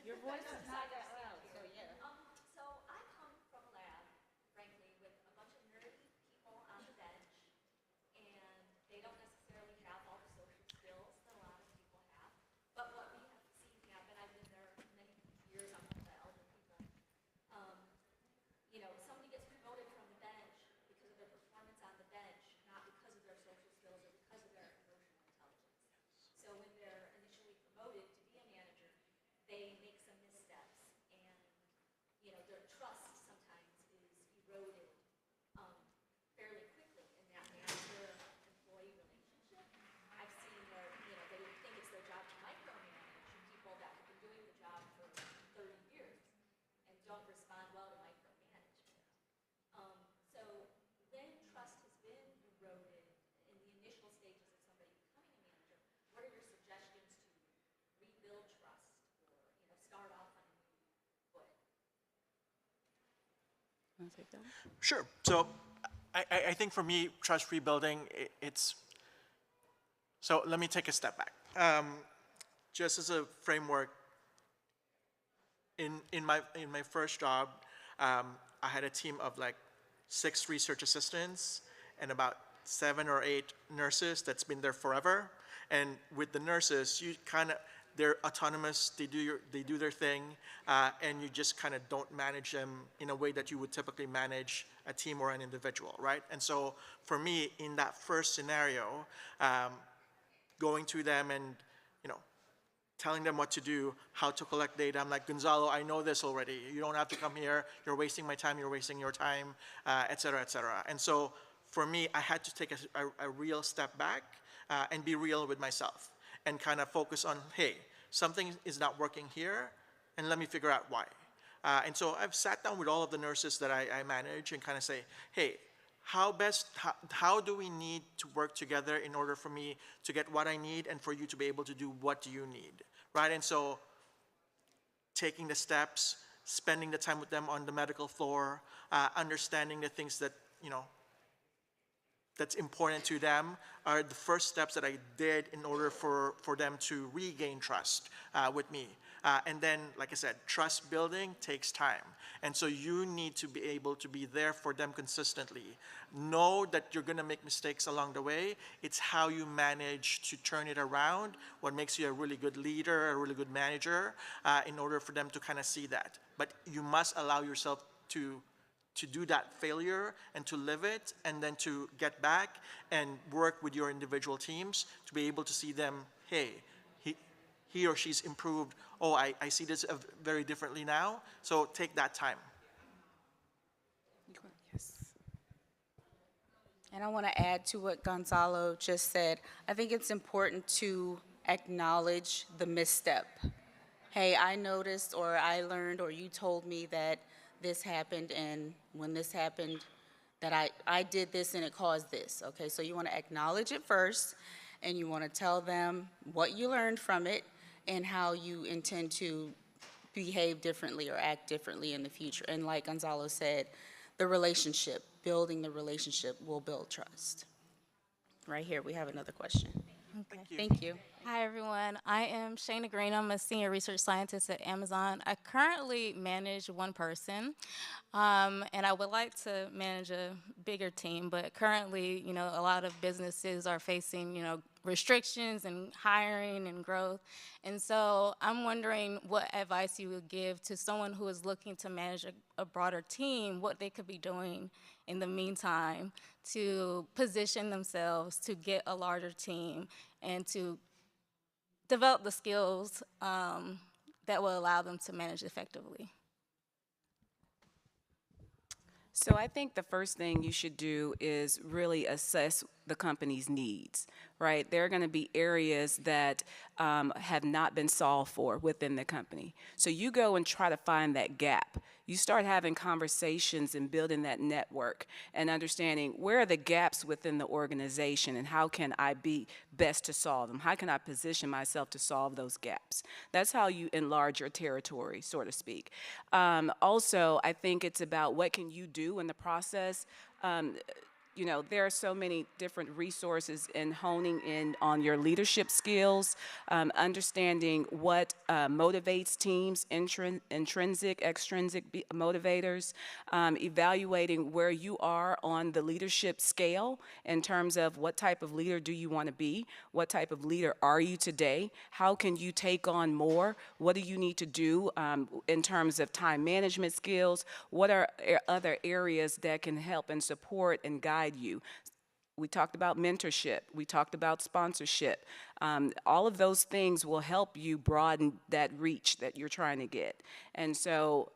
Your voice is not that loud, so yeah. So I come from a lab, frankly, with a bunch of nerdy people on the bench, and they don't necessarily have all the social skills that a lot of people have. But what we have seen happen, I've been there many years, I'm one of the elder people. Somebody gets promoted from the bench because of their performance on the bench, not because of their social skills or because of their emotional intelligence. So when they're initially promoted to be a manager, they make some missteps, and their trust sometimes is eroded fairly quickly in that manager-employee relationship. I've seen where they think it's their job to micromanage people that have been doing the job for 30 years and don't respond well to micromanagement. So when trust has been eroded in the initial stages of somebody becoming a manager, what are your suggestions to rebuild trust, or start off on a new foot? Want to take that one? Sure. So I think for me, trust rebuilding, so let me take a step back. Just as a framework, in my first job, I had a team of like 6 research assistants and about 7 or 8 nurses that's been there forever. And with the nurses, they're autonomous, they do their thing, and you just kind of don't manage them in a way that you would typically manage a team or an individual, right? And so for me, in that first scenario, going to them and telling them what to do, how to collect data. I'm like, Gonzalo, I know this already. You don't have to come here. You're wasting my time. You're wasting your time, et cetera, et cetera. And so for me, I had to take a real step back and be real with myself and kind of focus on, hey, something is not working here, and let me figure out why. And so I've sat down with all of the nurses that I manage and kind of say, hey, how do we need to work together in order for me to get what I need and for you to be able to do what you need, right? And so taking the steps, spending the time with them on the medical floor, understanding the things that, that's important to them are the first steps that I did in order for them to regain trust with me. And then, like I said, trust building takes time. And so you need to be able to be there for them consistently. Know that you're going to make mistakes along the way. It's how you manage to turn it around, what makes you a really good leader, a really good manager, in order for them to kind of see that. But you must allow yourself to do that failure and to live it, and then to get back and work with your individual teams to be able to see them, hey, he or she's improved. Oh, I see this very differently now. So take that time. Yes. And I want to add to what Gonzalo just said. I think it's important to acknowledge the misstep. Hey, I noticed, or I learned, or you told me that this happened, and when this happened, that I did this and it caused this. Okay, so you want to acknowledge it first, and you want to tell them what you learned from it and how you intend to behave differently or act differently in the future. And like Gonzalo said, the relationship, building the relationship will build trust. Right here, we have another question. Thank you. Thank you. Hi, everyone. I am Shayna Green. I'm a senior research scientist at Amazon. I currently manage one person, and I would like to manage a bigger team, but currently, a lot of businesses are facing, restrictions and hiring and growth. And so I'm wondering what advice you would give to someone who is looking to manage a broader team, what they could be doing in the meantime to position themselves to get a larger team and to develop the skills that will allow them to manage effectively. So I think the first thing you should do is really assess the company's needs, right? There are going to be areas that have not been solved for within the company. So you go and try to find that gap. You start having conversations and building that network and understanding where are the gaps within the organization and how can I be best to solve them? How can I position myself to solve those gaps? That's how you enlarge your territory, so to speak. Also, I think it's about what can you do in the process. There are so many different resources in honing in on your leadership skills, understanding what motivates teams, intrinsic, extrinsic motivators, evaluating where you are on the leadership scale in terms of what type of leader do you want to be, what type of leader are you today, how can you take on more, what do you need to do in terms of time management skills, what are other areas that can help and support and guide you. We talked about mentorship. We talked about sponsorship. All of those things will help you broaden that reach that you're trying to get. And so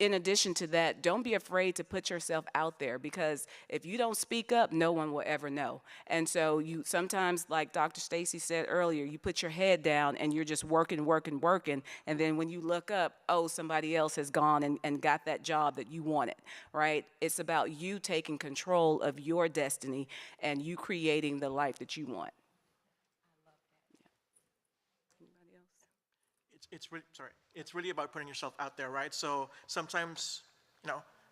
in addition to that, don't be afraid to put yourself out there, because if you don't speak up, no one will ever know. And so you sometimes, like Dr. Stacy said earlier, you put your head down and you're just working, and then when you look up, oh, somebody else has gone and got that job that you wanted, right? It's about you taking control of your destiny and you creating the life that you want. Anybody else? It's really about putting yourself out there, right? So sometimes,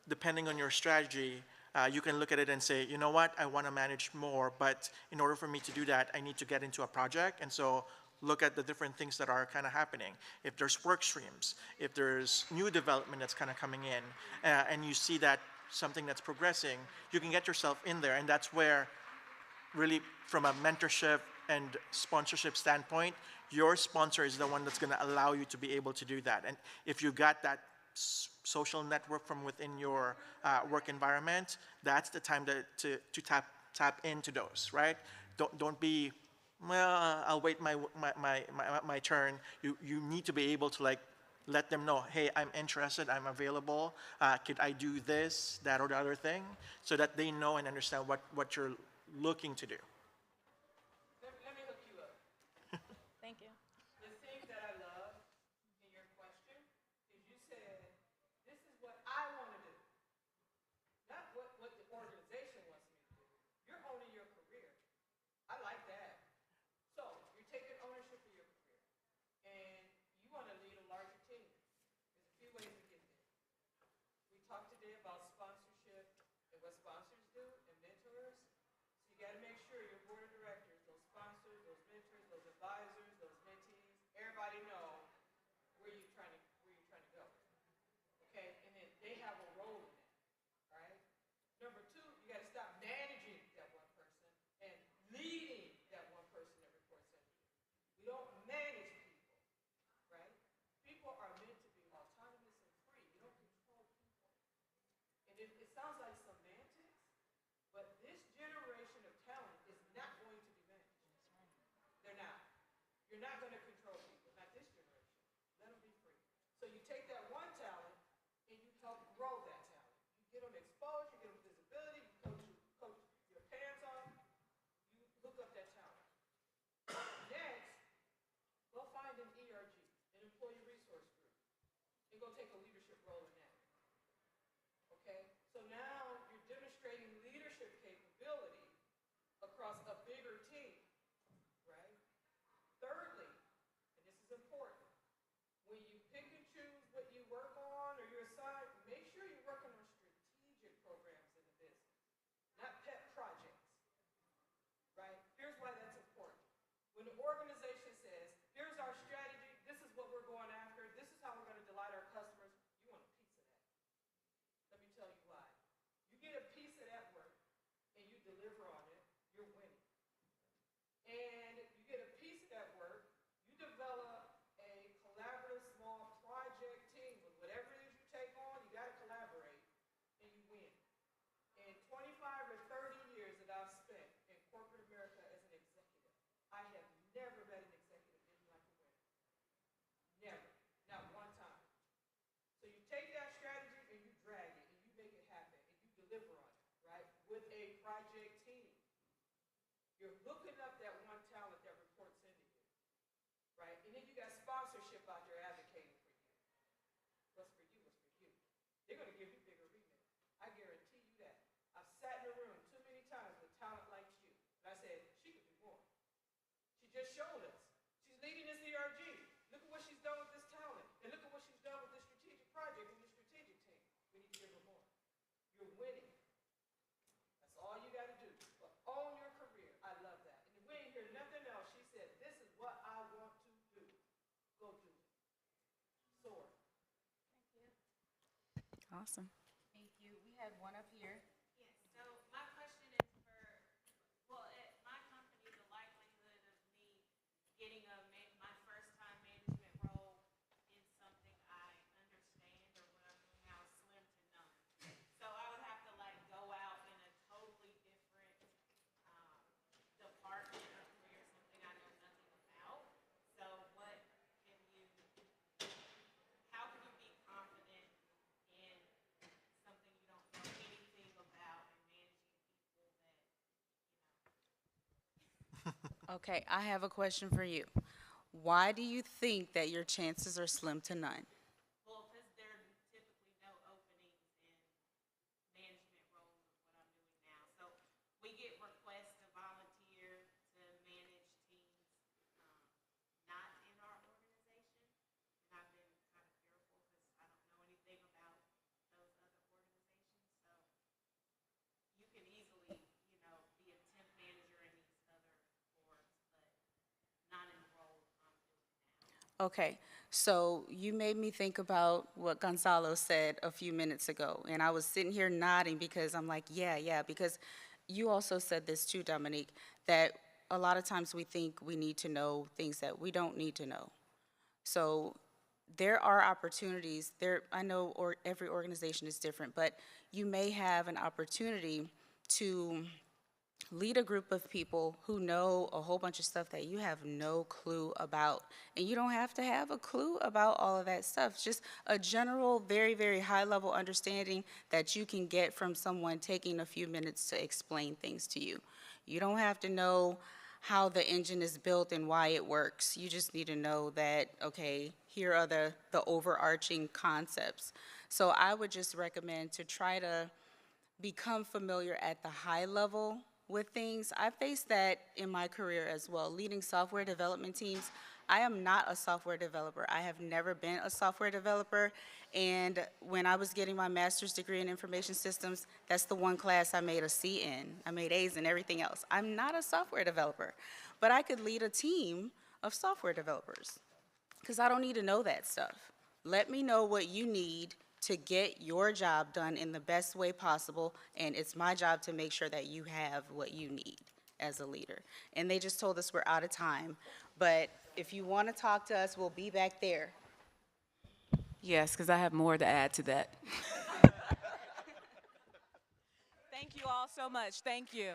depending on your strategy, you can look at it and say, you know what, I want to manage more, but in order for me to do that, I need to get into a project. And so look at the different things that are kind of happening. If there's work streams, if there's new development that's kind of coming in, and you see that something that's progressing, you can get yourself in there. And that's where really from a mentorship and sponsorship standpoint, your sponsor is the one that's going to allow you to be able to do that. And if you got that social network from within your work environment, that's the time to tap into those, right? Don't be, well, I'll wait my turn. You need to be able to let them know, hey, I'm interested, I'm available. Could I do this, that, or the other thing, so that they know and understand what you're looking to do. Let me hook you up. Thank you. The thing that I love in your question is you said, this is what I want to do, not what the organization wants me to do. You're owning your career. I like that. So you're taking ownership of your career, and you want to lead a larger team. There's a few ways to get there. We talked today about sponsorship and what sponsors do and mentors. So you got to make sure your board of directors, those sponsors, those mentors, those advisors, those mentees, everybody know where you're trying to go. Okay, and then they have a role in that, right? Number two, you got to stop managing that one person and leading that one person that reports in. We don't manage people, right? People are meant to be autonomous and free. You don't control people. And it sounds like semantics, but this generation of talent is not going to be managed. They're not. You're not going to control people, not this generation. Let them be free. So you take that one talent and you help grow that talent. You get them exposure, you get them visibility, you coach your you're gonna take a leadership role in that. Okay? So now you're demonstrating leadership capability across a bigger team, right? Thirdly, and this is important, when you pick and choose what you work on or you're assigned, make sure you're working on strategic programs in the business, not pet projects, right? Here's why that's important. When the organization says, here's our strategy, this is what we're going after, this is how we're going to delight our customers, you want a piece of that. Let me tell you why. You get a piece of that work and you deliver on it, you're winning. And you get a piece of that work, you develop a collaborative small project team with whatever it is you take on, you got to collaborate, and you win. In 25 or 30 years that I've spent in corporate America as an executive, I have never met an executive didn't like a winner. Never. Not one time. So you take that strategy and you drag it and you make it happen and you deliver on it, right? With a project team. You're hooking up that one talent that reports into you, right? And then you got sponsorship out there advocating for you. What's for you, what's for you. They're going to give you bigger remit. I guarantee you that. I've sat in a room too many times with talent like you. And I said, she could do more. She just showed us. She's leading this ERG. Look at what she's done with this talent. And look at what she's done with this strategic project and this strategic team. We need to give her more. You're winning. That's all you got to do. But own your career. I love that. And if we ain't hear nothing else, she said, this is what I want to do. Go do it. Soar. Awesome. Thank you. We have one up here. Yes, so my question is for, well, at my company, the likelihood of me getting my first time management role in something I understand or what I'm doing now is slim to none. So I would have to like go out in a totally different department or career, something I know nothing about. So what can you, how can you be confident in something you don't know anything about and managing people that, Okay, I have a question for you. Why do you think that your chances are slim to none? well, because there are typically no openings in management roles of what I'm doing now. So we get requests to volunteer to manage teams, not in our organization. And I've been kind of fearful because I don't know anything about those other organizations. So you can easily, be a temp manager in these other orgs, but not in the role I'm doing now. Okay, so you made me think about what Gonzalo said a few minutes ago, and I was sitting here nodding because I'm like, yeah, because you also said this too, Dominique, that a lot of times we think we need to know things that we don't need to know. So there are opportunities there. I know every organization is different, but you may have an opportunity to lead a group of people who know a whole bunch of stuff that you have no clue about. And you don't have to have a clue about all of that stuff. Just a general, very, very high-level understanding that you can get from someone taking a few minutes to explain things to you. You don't have to know how the engine is built and why it works. You just need to know that, okay, here are the overarching concepts. So I would just recommend to try to become familiar at the high level with things. I faced that in my career as well, leading software development teams. I am not a software developer. I have never been a software developer. And when I was getting my master's degree in information systems, that's the one class I made a C in. I made A's in everything else. I'm not a software developer, but I could lead a team of software developers because I don't need to know that stuff. Let me know what you need to get your job done in the best way possible, and it's my job to make sure that you have what you need as a leader. And they just told us we're out of time, but if you want to talk to us, we'll be back there. Yes, because I have more to add to that. Thank you all so much. Thank you.